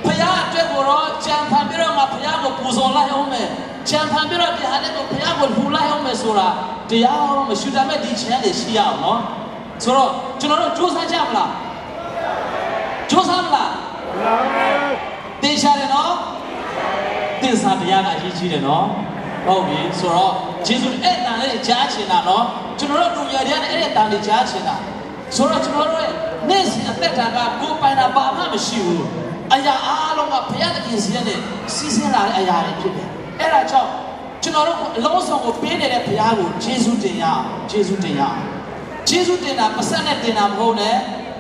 Speaker 1: ဖခင်အတွက်ကိုတော့ကြံဖန်ပြီးတော့ငါဖခင်ကိုပူဇော်လိုက်အောင်မယ်ကြံဖန်ပြီးတော့ဒီဟာလေးကိုဖခင်ကိုလှူလိုက်အောင်မယ်ဆိုတာတရားတော်မရှိတတ်မဲ့ဒီချမ်းလေးရှိရအောင်နော်ဆိုတော့ကျွန်တော်တို့ကြိုးစားကြမလားကြိုးစားမလားတင်ရှာတယ်နော်တင်စားတရားကအရေးကြီးတယ်နော်ဟုတ်ပြီဆိုတော့ဂျေဇုအဲ့တန်လေးကြားချင်တာနော်ကျွန်တော်တို့လူရတဲ့အဲ့ဒီတန်လေးကြားချင်တာဆိုတော့ကျွန်တော်တို့ရဲ့ နေ့စဉ်အသက်တာကကိုယ်ပိုင်တာဘာမှမရှိဘူးအရာအားလုံးကဘုရားသခင်စီကနေစီးဆင်းလာတဲ့အရာတွေဖြစ်တယ်အဲ့ဒါကြောင့်ကျွန်တော်တို့အလုံးစုံကိုပေးနေတဲ့ဘုရားကိုယေရှုတင်ရအောင်ယေရှုတင်ရအောင်ယေရှုတင်တာပတ်စံနဲ့တင်တာမဟုတ်နဲ့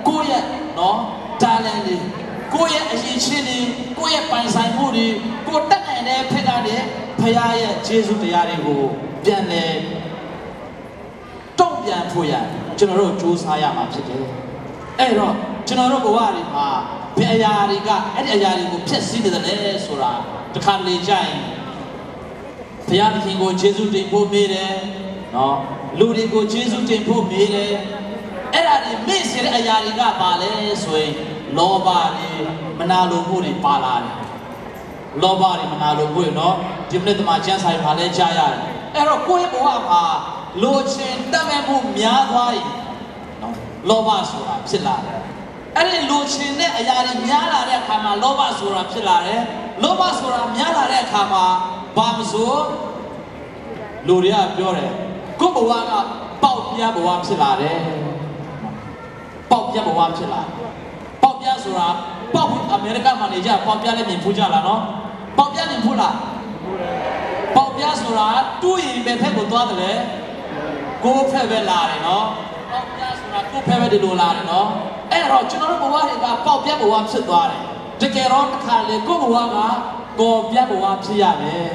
Speaker 1: ကိုယ့်ရဲ့နော်တာလန်တွေကိုယ့်ရဲ့အရေးချင်းတွေကိုယ့်ရဲ့ပိုင်ဆိုင်မှုတွေကိုယ်တက်နိုင်တဲ့ဖက်ကနေဘုရားရဲ့ယေရှုတရားတွေကိုပြန်လဲတုံ့ပြန်ဖို့ရကျွန်တော်တို့ကြိုးစားရမှာဖြစ်တယ်အဲ့တော့ကျွန်တော်တို့ဘဝတွေမှာဘယ်အရာတွေကအဲ့ဒီအရာတွေကိုဖျက်ဆီးနေတယ်လဲဆိုတာတစ်ခါလေကြာရင်ဘုရားသခင်ကိုယေရှုတင်ဖို့မေးတယ်နော်လူတွေကိုယေရှုတင်ဖို့မေးတယ်အဲ့ဒါတွေမေ့စေတဲ့အရာတွေကပါလဲဆိုရင်လောဘတွေမနာလိုမှုတွေပါလာတယ်လောဘတွေမနာလိုမှုတွေနော်ဒီမနေ့တမန်ကျမ်းစာမှာလည်းကြားရတယ်အဲ့တော့ကိုယ့်ရဲ့ဘဝမှာလိုချင်တတ်မဲ့မှုများသွားရင်နော်လောဘဆိုတာဖြစ်လာတယ်အဲ့ဒီလိုချင်တဲ့အရာတွေများလာတဲ့အခါမှာလောဘဆိုတာဖြစ်လာတယ်လောဘဆိုတာများလာတဲ့အခါမှာဘာမဆိုလူတွေကပြောတယ်ကိုယ့်ဘဝကပေါက်ပြားဘဝဖြစ်လာတယ်ပေါက်ပြားဘဝဖြစ်လာပေါက်ပြားဆိုတာပေါက်အမေရိကမှာနေကြပေါက်ပြားလည်းမြင်ဖူးကြလားနော်ပေါက်ပြားမြင်ဖူးလားပေါက်ပြားဆိုတာတူးရင်ပဲဖက်ကိုသွားတယ်လေကိုယ်ဖက်ပဲလာတယ်နော်ပေါက်ပြားဆိုတာကိုယ်ဖက်ပဲဒီလိုလာတယ်နော်အဲ့တော့ကျွန်တော်တို့ဘဝတွေကပေါက်ပြားဘဝဖြစ်သွားတယ်တကယ်တော့တစ်ခါလေကိုယ့်ဘဝကကော်ပြားဘဝဖြစ်ရတယ်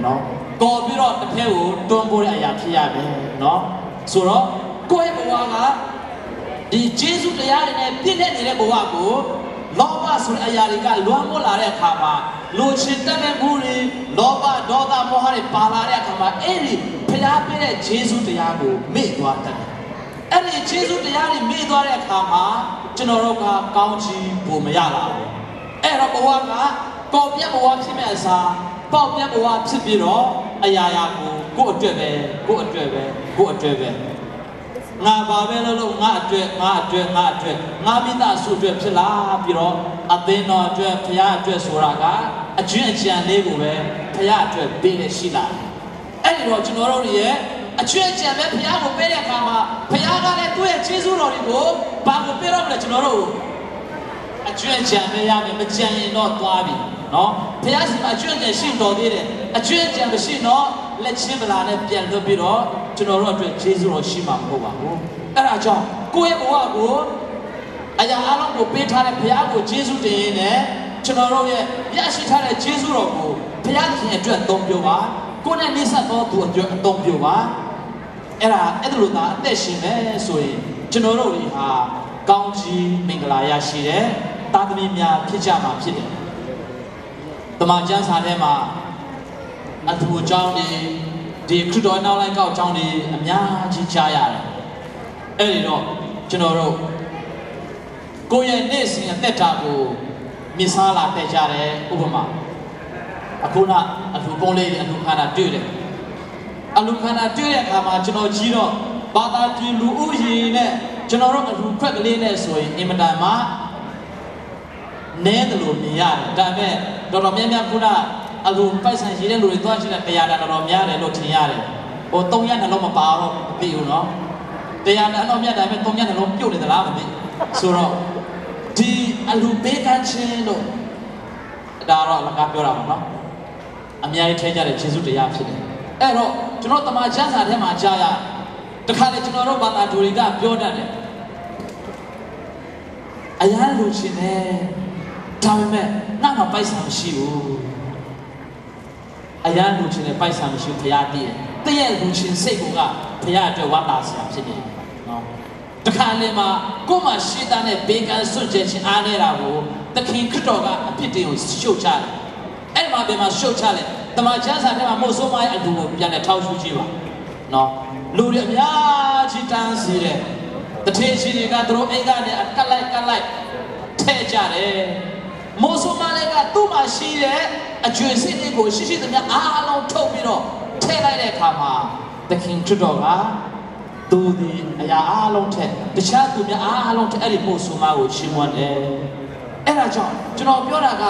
Speaker 1: နော်ကော်ပြီးတော့တစ်ဖက်ကိုတွန်းပို့တဲ့အရာဖြစ်ရတယ်နော်ဆိုတော့ကိုယ့်ရဲ့ဘဝကဒီယေရှုတရားတွေနဲ့ပြည့်တဲ့နေတဲ့ဘဝကိုလောဘဆိုတဲ့အရာတွေကလွှမ်းမိုးလာတဲ့အခါမှာလူချင်းတက်တဲ့မှုတွေလောဘဒေါသမောဟတွေပါလာတဲ့အခါမှာအဲ့ဒီဖျားပေးတဲ့ယေရှုတရားကိုမေ့သွားတတ်တယ်။အဲ့ဒီယေရှုတရားတွေမေ့သွားတဲ့အခါမှာကျွန်တော်တို့ကကောင်းချီးဖို့မရလာဘူး။အဲ့တော့ဘဝကကော်ပြတ်ဘဝဖြစ်မဲ့အစားပေါက်ပြတ်ဘဝဖြစ်ပြီးတော့အရာရာကိုယ့်အတွက်ပဲငါပါပဲလို့ငါအတွက်ငါမိသားစုအတွက်ဖြစ်လာပြီးတော့အသင်းတော်အတွက်ဖခင်အတွက်ဆိုတာကအကျွင့်အကြံလေးကိုပဲဖခင်အတွက်ပေးနေရှိလာအဲ့ဒီတော့ကျွန်တော်တို့ရဲ့အကျွင့်အကြံပဲဖခင်ကိုပေးတဲ့အခါမှာဖခင်ကလည်းသူ့ရဲ့ကျေးဇူးတော်တွေကိုဘာကိုပေးတော့မလဲကျွန်တော်တို့အကျွင့်အကြံပဲရမယ်မကြံရင်တော့သွားပြီနော်ဖခင်စီမှာအကျွင့်အကြံရှိတော်သေးတယ်အကျွင့်အကြံမရှိတော့လက်ချင်းပလာနဲ့ပြန်လွတ်ပြီးတော့ကျွန်တော်တို့အတွက်ကျေးဇူးတော်ရှိမှာမဟုတ်ပါဘူးအဲ့ဒါကြောင့်ကိုယ့်ရဲ့ဘဝကိုအရာအလုံးကိုပေးထားတဲ့ဘုရားကိုကျေးဇူးတင်ရင်းနဲ့ကျွန်တော်တို့ရဲ့ရရှိထားတဲ့ကျေးဇူးတော်ကိုဘုရားသခင်အတွက်အသုံးပြုပါကိုယ်နဲ့နှိစက်သောသူအတွက်အသုံးပြုပါအဲ့လိုသာအသက်ရှင်မယ်ဆိုရင်ကျွန်တော်တို့တွေဟာကောင်းကြီးမင်္ဂလာရရှိတဲ့တာသမီများဖြစ်ကြမှာဖြစ်တယ်တမန်ကျမ်းစာထဲမှာအထူးအကြောင်းတွေဒီခရစ်တော်နောက်လိုက်ကောက်အကြောင်းတွေအများကြီးကြားရတယ်အဲ့ဒီတော့ကျွန်တော်တို့ကိုယ့်ရဲ့နေ့စဉ်အသက်တာကိုမြင်စားလာတတ်ကြတယ်ဥပမာအခုနအထူးပုံးလေးအထူးခန္ဓာတွေ့တယ်အလူခန္ဓာတွေ့တဲ့အခါမှာကျွန်တော်ကြီးတော့ဘာသာပြည်လူဥယျာဉ်နဲ့ကျွန်တော်တို့အထူးခွက်ကလေးနဲ့ဆိုရင်အင်မတန်မှနည်းတယ်လို့မြင်ရတယ်ဒါပေမဲ့တော်တော်များများခုနအလူပိုက်ဆံရှိတဲ့လူတွေသွားကြည့်တဲ့တရားတော်တော်များတယ်လို့ထင်ရတယ်ဟို300နှလုံးမပါတော့မသိဘူးနော်တရားတော်တော်များဒါပေမဲ့300နှလုံးပြုတ်နေသလားမသိဆိုတော့ဒီအလူပေးကမ်းခြင်းလို့ဒါတော့လကားပြောတာပါနော်အများကြီးထဲကြတဲ့ယေရှုတရားဖြစ်တယ်အဲ့တော့ကျွန်တော်တမန်ကျမ်းစာထဲမှာကြားရတခါလေကျွန်တော်တို့ဘာသာသူတွေကပြောတတ်တယ်အရာလူချင်းနဲ့ဒါပေမဲ့ငါမှပိုက်ဆံမရှိဘူးအရာလူချင်းနဲ့ပိုက်ဆံမရှိဘူးဖရားတည်တယ်တည့်ရဲ့လူချင်းစိတ်ကဖရားအတွက်ဝမ်းသာစရာဖြစ်တယ်နော်တခါလေမှာကိုယ်မှရှေ့သားနဲ့ဘေးကစွန့်ကြခြင်းအားနေတာကိုသခင်ခရစ်တော်ကအပြစ်တွေကိုရှုတ်ချတယ်အဲ့မှာဘယ်မှာရှုတ်ချလဲတမန်ကျမ်းစာထဲမှာမို့ဆိုးမရဲ့အတူကိုပြန်လဲထောက်ရှုကြည့်ပါနော်လူတွေအများကြီးတန်းစီတယ်တထေးရှင်တွေကသူတို့အိမ်ကနေကတ်လိုက်ထဲကြတယ်မို့ဆိုးမလည်းကသူ့မှာရှိတဲ့အကျွေးစစ်တွေကိုရှိသမျှအားလုံးထုတ်ပြီးတော့ထဲလိုက်တဲ့အခါမှာသခင်ခရစ်တော်ကသူဒီအရာအားလုံးထက်တခြားသူများအားလုံးထက်အဲ့ဒီမို့ဆိုးမကိုရှင်းမွန်းတယ်အဲ့ဒါကြောင့်ကျွန်တော်ပြောတာက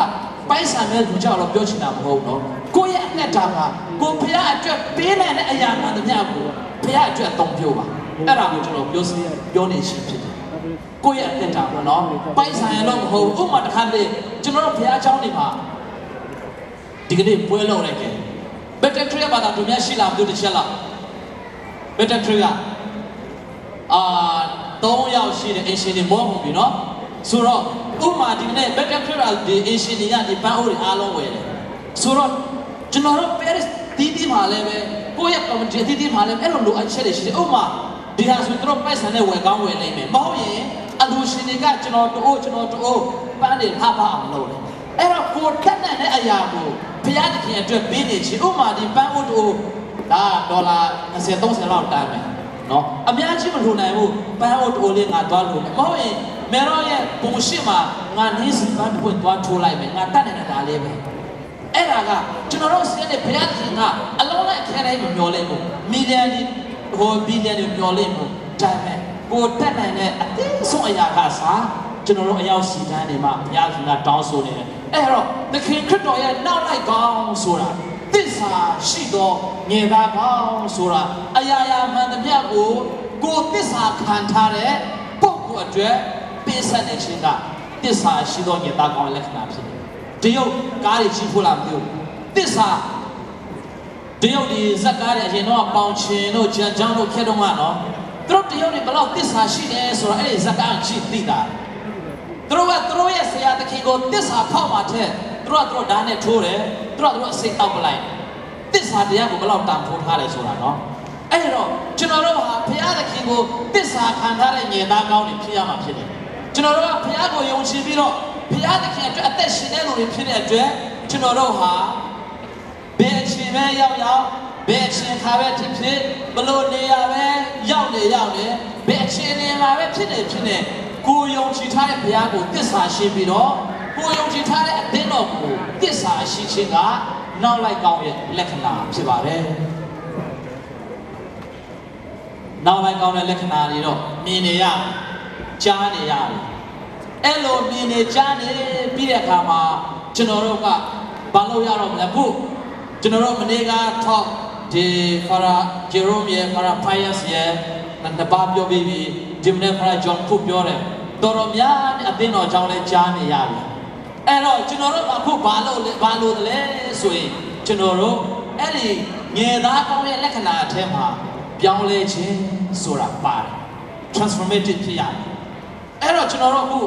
Speaker 1: ပိုက်ဆံမဲ့လူကြောင့်တော့ပြောချင်တာမဟုတ်တော့ကိုယ့်ရဲ့အနှစ်တာကကိုဖရားအတွက်ပေးနိုင်တဲ့အရာမှန်သမျှကိုဖရားအတွက်အသုံးပြုပါအဲ့ဒါကိုကျွန်တော်ပြောနေရှိဖြစ်တယ် ကိုယ့်ရဲ့အသက်တာပေါ့နော်ပိုက်ဆိုင်ရလို့မဟုတ်ဘူးဥပမာတစ်ခါလေကျွန်တော်တို့ဘုရားကျောင်းတွေမှာဒီကနေ့ပွဲလုပ်လိုက်တယ်ဘက်တထရီဘာသာသူများရှိလားမသိတစ်ချက်လားဘက်တထရီက3ယောက်ရှိတဲ့အင်ရှင်တွေမောကုန်ပြီနော်ဆိုတော့ဥပမာဒီနေ့ဘက်တထရီဒီအင်ရှင်တွေကဒီပန်းအိုးတွေအားလုံးဝယ်တယ်ဆိုတော့ကျွန်တော်တို့ Paris တီးတီးမှာလည်းပဲကိုယ့်ရဲ့ community တီးတီးမှာလည်းအဲ့လိုလိုအပ်ချက်တွေရှိတယ်ဥပမာဒီဟာဆိုတော့ပိုက်ဆံနဲ့ဝယ်ကောင်းဝယ်နိုင်မယ်မဟုတ်ရင်အလူရှင်တွေကကျွန်တော်တို့ပန်းတွေထားပါအောင်လုပ်တယ်အဲ့တော့ကိုတက်တဲ့အရာကိုဘုရားသခင်အတွက်ပေးနေချင်ဥပမာဒီပန်းအိုးတို့ဒါဒေါ်လာ20-30လောက်တန်းမယ်နော်အများကြီးမလိုနိုင်ဘူးပန်းအိုးတိုးလေးငါသွားလို့မဟုတ်ရင်မေရောရဲ့ပုံရှိမှာငါနေစီပန်းပွင့်သွားထိုးလိုက်မယ်ငါတတ်နေတာလေးပဲအဲ့ဒါကကျွန်တော်တို့ဆင်းတဲ့ဘုရားသခင်ကအလုံးလိုက်ခဲတိုင်းမမျောလဲဘူးမီလီယံဘီလီယံတွေမျောလဲဘူးဒါပေမဲ့ကိုတက်နိုင်တဲ့အသေးဆုံးအရာကစားကျွန်တော်တို့အရောက်စီတန်းနေမှာဘုရားသခင်ကတောင်းဆိုနေတယ်အဲ့တော့သခင်ခရစ်တော်ရဲ့နောက်လိုက်ကောင်းဆိုတာသစ္စာရှိသောငယ်သားကောင်းဆိုတာအရာရာမှန်သမျှကိုသစ္စာခံထားတဲ့ပုဂ္ဂိုလ်အတွက်ပေးဆက်နေခြင်းကသစ္စာရှိသောငယ်သားကောင်းလက္ခဏာဖြစ်တယ်တရုတ်ကားတွေကြီးဖို့လားမသိဘူးသစ္စာတရုတ်ဒီဇက်ကားတွေအရင်တော့ပေါင်ချင်တို့ကြံကြောင်းတို့ခက်တော့မှနော်သူတို့တရုတ်တွေဘလောက်သစ္စာရှိတယ်ဆိုတော့အဲ့ဒီဇက်ကားကြည့်သိတာသူတို့ရဲ့ဆရာသခင်ကိုသစ္စာဖောက်မှတဲ့သူတို့ဓာတ်နဲ့ထိုးတယ်သူတို့အစိတ်တောက်ပလိုက်သစ္စာတရားကိုဘလောက်တန်ဖိုးထားလဲဆိုတာနော်အဲ့တော့ကျွန်တော်တို့ဟာဘုရားသခင်ကိုသစ္စာခံထားတဲ့ငယ်သားကောင်းတွေဖြစ်ရမှာဖြစ်တယ်ကျွန်တော်တို့ကဘုရားကိုယုံကြည်ပြီးတော့ဘုရားသခင်အတွက်အသက်ရှင်တဲ့လူတွေဖြစ်တဲ့အတွက်ကျွန်တော်တို့ဟာဘယ်အချိန်ပဲရောက်ဘယ်အချိန်ခါပဲဖြစ်ဘလို့နေရပဲရောက်နေဘယ်အချိန်နေမှာပဲဖြစ်နေကိုယုံကြည်ထားတဲ့ဘုရားကိုသစ္စာရှိပြီးတော့ကိုယုံကြည်ထားတဲ့အသင်းတော်ကိုသစ္စာရှိခြင်းကနောက်လိုက်ကောင်းရဲ့လက္ခဏာဖြစ်ပါတယ်နောက်လိုက်ကောင်းတဲ့လက္ခဏာတွေတော့မြင်နေရကြားနေရတယ်အဲ့လိုမြင်နေကြားနေပြီးတဲ့အခါမှာကျွန်တော်တို့ကဘာလို့ရတော့မလဲခုကျွန်တော်တို့မနေ့ကထောက်ဒီဖာရာဂျေရိုမီဖာရာဖိုင်ယက်စ်ရဲ့နဘာပြောပြီးဒီမနေ့ဖာရာဂျွန်ခုပြောတယ်တော်တော်များအသင်းတော်ကြောင့်လည်းကြားနေရပြီအဲ့တော့ကျွန်တော်တို့အခုဘာလို့လဲဆိုရင်ကျွန်တော်တို့အဲ့ဒီငယ်သားကောင်းရဲ့လက္ခဏာအထက်မှာပြောင်းလဲခြင်းဆိုတာပါတယ် transformative ဖြစ်ရတယ်အဲ့တော့ကျွန်တော်တို့အခု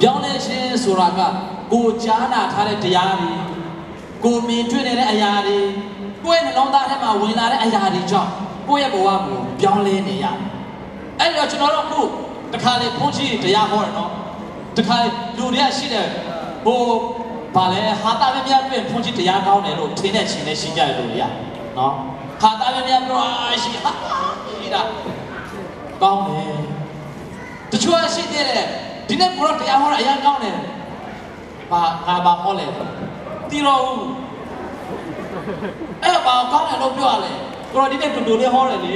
Speaker 1: ပြောင်းလဲခြင်းဆိုတာကကိုကြားနာထားတဲ့တရားတွေကိုမြင်တွေ့နေတဲ့အရာတွေကိုယ့်ရဲ့နှလုံးသားထဲမှာဝင်လာတဲ့အရာတွေကြောင့်ကိုယ့်ရဲ့ဘဝကိုပြောင်းလဲနေရတယ်အဲ့တော့ကျွန်တော်တို့အခုတခါလေဘုန်းကြီးတရားဟောတယ်နော်တခါလူတွေကရှိတယ်ဟိုဗာလဲဟာတာမများပြင်ဘုန်းကြီးတရားကောင်းတယ်လို့ထင်တဲ့ချင်းနဲ့ရှိကြတယ်လူတွေကနော်ဟာတာမများပြောရှိတာကောင်းတယ်တချို့ရှိသေးတယ်ဒီနေ့ကိုတော့တရားဟောတာအရင်ကောင်းတယ်ဘာဟောလဲတီရောအဲ့ဘာကောင်းတယ်လို့ပြောရလဲကိုတော့ဒီနေ့တူတူလေးဟောတယ်လေ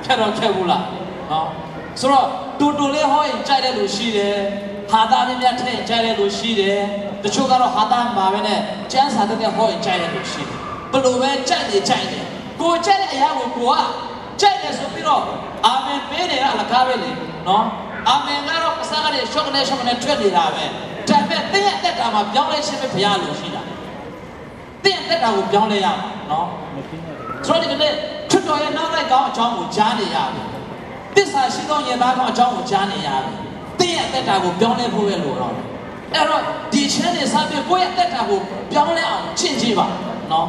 Speaker 1: ဖြတ်ဘူးလားနော်ဆိုတော့တူတူလေးဟောရင်ကြိုက်တဲ့လူရှိတယ်ဟာတာများများထည့်ကြိုက်တဲ့လူရှိတယ်တချို့ကတော့ဟာတာမှာပဲနဲ့ကျန်းစာတဲ့ဟောရင်ကြိုက်တဲ့လူရှိတယ်ဘယ်လိုပဲကြိုက်တယ်ကိုကြိုက်တဲ့အရာကိုကိုကကြိုက်တယ်ဆိုပြီးတော့အာမင်ပေးတယ်အလကားပဲလေနော်အာမင်ကတော့ပစားကနေရှော့ကနေထွက်နေတာပဲဒါပေမဲ့တင်းရဲ့တက်တာမှာပြောင်းလဲခြင်းပဲဘုရားလိုရှိတာတင်းရဲ့တက်တာကိုပြောင်းလဲရမှာနော်ဆိုတော့ဒီကနေ့ထွတ်တော်ရဲ့နောက်လိုက်ကောင်းအကြောင်းကိုကြားနေရတယ်သစ္စာရှိသောယဉ်သားကောင်းအကြောင်းကိုကြားနေရတယ်တင်းရဲ့တက်တာကိုပြောင်းလဲဖို့ပဲလိုတော့အဲ့တော့ဒီချင်းနေစားပြီးကိုယ့်ရဲ့တက်တာကိုပြောင်းလဲအောင်ချင့်ကြည့်ပါနော်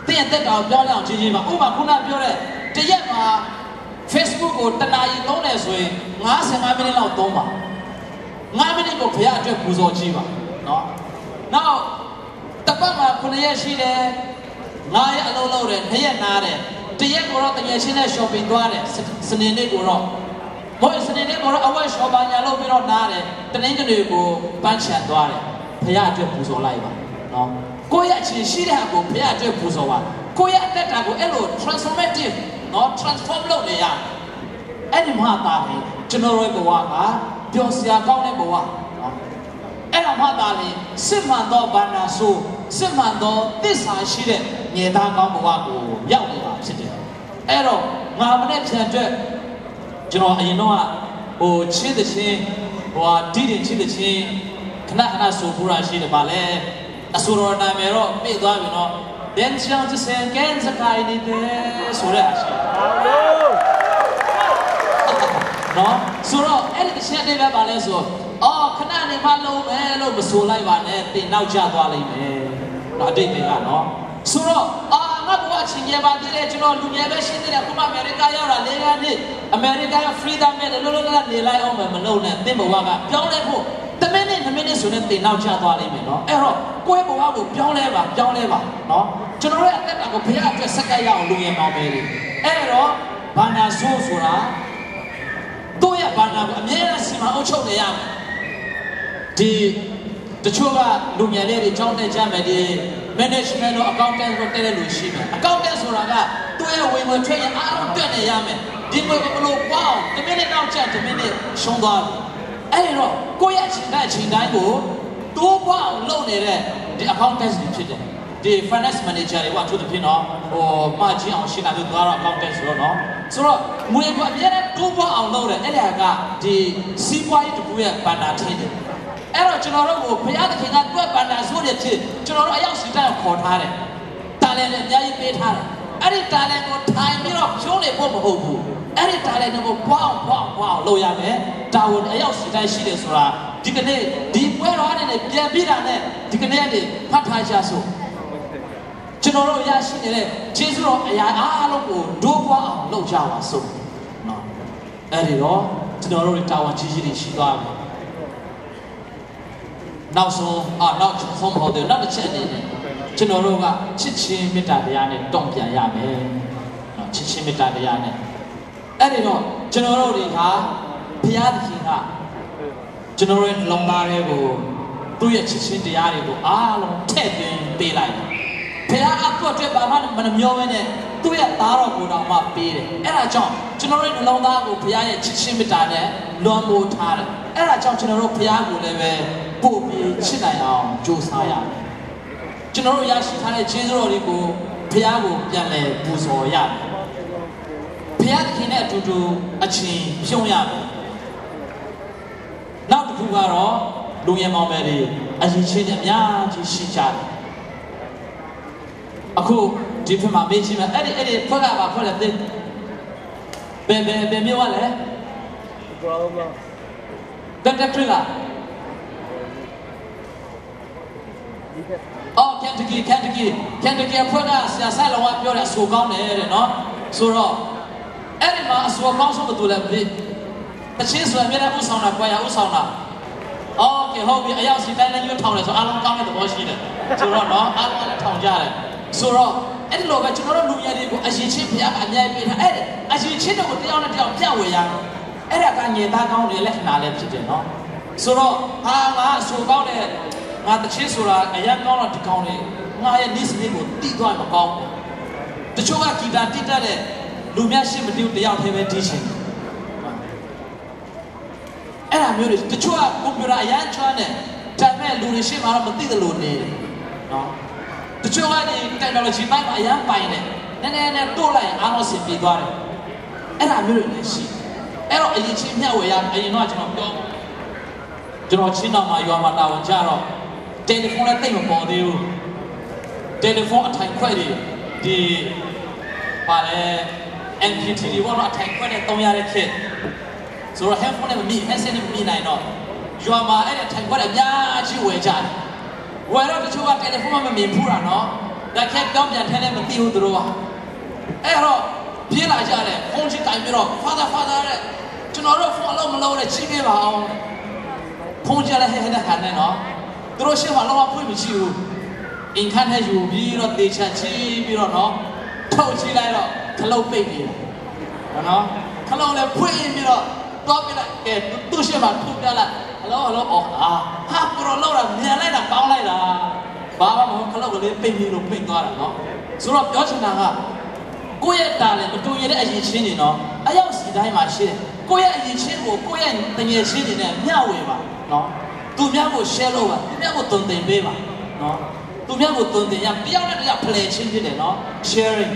Speaker 1: တင်းရဲ့တက်တာကိုပြောင်းလဲအောင်ချင့်ကြည့်ပါဥပမာခုနပြောတဲ့တရက်မှာ Facebook ကိုတနာရီသုံးတယ်ဆိုရင်55မိနစ်လောက်သုံးပါ5မိနစ်ကိုဘုရားအတွက်ပူဇော်ကြည့်ပါနော်နောက်တစ်ပတ်မှာ9ရက်ရှိတယ်9ရက်အလုံးလုံးတယ်2ရက်နားတယ်တရက်ကိုတော့တကယ်ချင်းနဲ့ shopping သွားတယ်စနေနေ့ကိုတော့စနေနေ့ကိုတော့အဝတ် shopping ညာလုပ်ပြီးတော့နားတယ်တနင်္ဂနွေကိုပန်းချန်သွားတယ်ဘုရားအတွက်ပူဇော်လိုက်ပါနော်ကိုယ့်ရဲ့အချင်းရှိတဲ့ဟာကိုဘုရားအတွက်ပူဇော်ပါကိုယ့်ရဲ့အသက်တာကိုအဲ့လို transformative နော် transform လုပ်နေရအဲ့ဒီမှာပါပဲကျွန်တော်ရဲ့ဘဝကပျော်စရာကောင်းတဲ့ဘဝနော်အဲ့တော့မှသာလေစစ်မှန်သောဘာနာဆိုစစ်မှန်သောသစ္စာရှိတဲ့ငယ်သားကောင်းဘဝကိုရောက်နေတာဖြစ်တယ်အဲ့တော့ငါမနဲ့ဖြန်အတွက် ကျွန်တော်အရင်တော့ဟိုချင်းတဲ့ချင်းဟိုဒီတင်ချင်းတဲ့ချင်းခဏခဏဆိုပူရာရှိတယ်ဗာလဲအဆိုတော်နာမည်တော့ပြည့်သွားပြီနော်Den chance to say again the kind of so that no soအဲ့ဒီချက်တွေပဲပါလဲဆိုခဏနေမှလုံးမယ်လို့မဆိုလိုက်ပါနဲ့တင်နောက်ကျသွားလိမ့်မယ်ဒါအတိတ်တွေကနော်ဆိုတော့ငါဘဝချင်းရပါသေးတယ်ကျွန်တော်လူငယ်ပဲရှင်းသေးတယ်ခုမှအမေရိကရောက်တာ၄နှစ်အမေရိကက freedom နဲ့လောလောလတ်နေလိုက်အောင်မလုပ်နဲ့တင်ဘဝကပြောင်းလဲဖို့တမင်းနဲ့2မိနစ်ဆိုရင်တင်နောက်ကျသွားလိမ့်မယ်နော်အဲ့တော့ကိုယ့်ဘဝကိုပြောင်းလဲပါနော်ကျွန်တော်ရဲ့အသက်တာကိုဘုရားအတွက်စက္ကပ်ရအောင်လူငယ်ပေါင်းပဲလေအဲ့တော့ဘာနာဆိုးဆိုတာတို့ရဲ့ဘာနာကိုအမြဲတမ်းစီမံအုပ်ချုပ်နေရမယ်ဒီတချို့ကလူငယ်လေးတွေကြောင်းတက်ကြမယ်ဒီ management တို့ accountant တို့တက်တဲ့လူရှိမယ် accountant ဆိုတာကတို့ရဲ့ဝင်ငွေထွက်ရင်အားလုံးတွက်နေရမယ်ဒီငွေဘယ်လိုပေါင်းတမင်းနဲ့နောက်ကျတမင်းနဲ့ရှုံးသွားပြီအဲ့တော့ကိုယ့်ရဲ့အချိန်တိုင်းကိုတိုးပွားအောင်လုပ်နေတဲ့ဒီ accountant တွေဖြစ်တယ်ဒီ finance manager တွေကသူတို့ဖြစ်တော့ဟိုမှာချင်းအောင်ရှင်းတာတို့သွားတော့ accountant ဆိုတော့နော်ဆိုတော့ငွေကအများနဲ့တိုးပွားအောင်လုပ်တယ်အဲ့ဒါကဒီစီးပွားရေးတစ်ခုရဲ့ဘဏ္ဍာထင်းတယ်အဲ့တော့ကျွန်တော်တို့ကိုဘုရားသခင်ကတွက်ဘဏ္ဍာဆိုတဲ့ဖြစ်ကျွန်တော်တို့အရောက်စီတိုင်းခေါ်ထားတယ်တာလန်နဲ့အများကြီးပေးထားတယ်အဲ့ဒီတာလန်ကိုထိုင်ပြီးတော့ဖြိုးနေဖို့မဟုတ်ဘူးအဲ့ဒီတာလန်ကိုပွားအောင်လုပ်ရမယ်တာဝန်အရောက်စီတိုင်းရှိတယ်ဆိုတာဒီကနေ့ဒီပွဲတော်အနေနဲ့ပြန်ပြီးတာနဲ့ဒီကနေ့ကနေဖတ်ထားကြစို့ကျွန်တော်တို့ရရှိနေတဲ့ခြေစွတော်အရာအားလုံးကိုဒိုးပွားအောင်လုပ်ကြပါစို့နော်အဲ့ဒီတော့ကျွန်တော်တို့တာဝန်ကြီးတွေရှိသွားပြီနောက်ဆုံးနောက်ဆုံးမဟုတ်သေးဘူးနောက်တစ်ချက်အနေနဲ့ကျွန်တော်တို့ကချစ်ချင်းမေတ္တာတရားနဲ့တုံ့ပြန်ရမယ်နော်ချစ်ချင်းမေတ္တာတရားနဲ့အဲ့ဒီတော့ကျွန်တော်တို့တွေကဘုရားသခင်ကကျွန်တော်တို့ရဲ့လုံသားတွေကိုသူ့ရဲ့ချစ်ချင်းတရားတွေကိုအားလုံးထည့်သွင်းပေးလိုက်တယ်ဘုရားအကွက်အတွက်ဘာမှမမျောဘဲနဲ့သူ့ရဲ့သားတော်ကိုတော့မှပေးတယ်အဲ့ဒါကြောင့်ကျွန်တော်တို့ရဲ့လုံသားကိုဘုရားရဲ့ချစ်ချင်းမေတ္တာနဲ့လွန်မိုးထားတယ်အဲ့ဒါကြောင့်ကျွန်တော်တို့ဘုရားကိုလည်းပဲပို့ပြီးချစ်နိုင်အောင်ကြိုးစားရမယ်ကျွန်တော်တို့ရရှိထားတဲ့ခြေစွတော်တွေကိုဘုရားကိုပြန်လဲပူဇော်ရမယ်ဘုရားသခင်နဲ့အတူတူအချင်းဖြုံးရမယ်နောက်တစ်ခုကတော့လူငယ်မောင်မယ်တွေအရင်ချင်းအများကြီးရှိကြတယ်အခုဒီဖက်မှာမေးချင်းမယ်အဲ့ဒီဖွက်ကပါဖွက်လက်သိဘယ်မျိုးကလဲတက်ထရီလာKentucky ဖွက်ကဆရာဆိုင်လောကပြောတဲ့အဆိုကောင်းတယ်တဲ့နော်ဆိုတော့အဲ့ဒီမှာအဆိုကောင်းဆုံးဘယ်သူလဲပြီတချင်းဆိုရင်မြေဥဆောင်တာကွာရဥဆောင်တာဟုတ်ပြီအရောက်စီတိုင်းလည်းရွတ်ထောင်တယ်ဆိုအားလုံးကောင်းတဲ့သဘောရှိတယ်ဆိုတော့နော်အားလုံးလည်းထောင်ကြတယ်ဆိုတော့အဲ့ဒီလိုပဲကျွန်တော်တို့လူရည်တွေကိုအရင်ချင်းဘုရားကအများကြီးပေးထားအဲ့အရင်ချင်းတွေကိုတယောက်နဲ့တယောက်ပြဝေရမယ်အဲ့ဒါကညင်သားကောင်းတဲ့လက္ခဏာလည်းဖြစ်တယ်နော်ဆိုတော့ငါအဆိုကောင်းတဲ့ငါတချင်းဆိုတာအရင်ကောင်းတော့ဒီကောင်းနေငါရဲ့ niche လေးကိုတီးသွားမကောင်းဘူးတချို့ကဂီတာတီးတတ်တဲ့လူများရှင်းမတီးတယောက်တည်းပဲတီးချင်အဲ့ဒါမျိုးတွေတချို့ကကွန်ပျူတာအရင်ကျွမ်းတယ်ဒါပေမဲ့လူတွေရှင်းမှာတော့မသိသလိုနေတယ်နော်တချို့ကဒီ technology ဘက်မှာအရင်ပိုင်တယ်နည်းနည်းတိုးလိုက်အားလုံးစင်ပြေသွားတယ်အဲ့ဒါမျိုးတွေလည်းရှိအဲ့တော့အရင်ချင်းမျှဝေရအရင်တော့ကျွန်တော်ချင်းတော်မှာရွာမှာတာဝန်ကြတော့တယ်လီဖုန်းလည်းတိတ်မပေါ်သေးဘူးတယ်လီဖုန်းအထိုင်ခွဲတွေဒီပါလေ NPT တွေကတော့အထိုင်ခွဲနဲ့တုံးရတဲ့ခေတ်ဆိုတော့ headphone နဲ့မမိ headset နဲ့မမိနိုင်တော့ရွာမှာအဲ့ဒါထိုင်ခွဲအများကြီးဝယ်ကြတယ်ဝယ်တော့တချို့ကတယ်လီဖုန်းမမြင်ဘူးတာနော်ဒါခက်တော့ပြန်ထဲနဲ့မသိဘူးသူတို့ကအဲ့တော့ပြေးလာကြတယ်ဖုန်းကြီးတိုင်ပြီးတော့ father တဲ့ကျွန်တော်တို့ဖုန်းအလုံးမလုံးနဲ့ကြီးပေးပါအောင်ဖုန်းကြလည်းဟဲ့တဲ့ခါနဲ့နော်သူတို့ရှင်းမှာတော့ဖွင့်မရှိဘူးအင်ခန်းထဲယူပြီးတော့တေချာချီးပြီးတော့နော်ထုတ်ချီးလိုက်တော့ခလုတ်ပိတ်ပြီးနော်ခလုတ်လည်းဖွင့်ပြီးတော့တော့ပြလိုက်ကဲသူ့ရှင်းမှာထုတ်ပြလိုက်ဟယ်လိုဟာပရိုလောက်တာမြန်လိုက်တာကောင်းလိုက်တာဘာမှမဟုတ်ခလုတ်ကလေးပိတ်ပြီးတော့ပိတ်သွားတာနော်ဆိုတော့ပြောချင်တာကကိုယ့်ရဲ့တာလည်းမတူရတဲ့အရင်ချင်းတွေနော်အရောက်စီတိုင်းမှာရှိတယ်ကိုယ့်ရဲ့အရင်ချင်းကိုကိုယ့်ရဲ့တငယ်ချင်းတွေနဲ့မျှဝေပါနော်သူများကို share လုပ်ပါသူများကိုတုံတင်ပေးပါနော်သူများကိုတုံတင်ရတယောက်နဲ့တယောက်ဖလှယ်ချင်းဖြစ်တယ်နော် sharing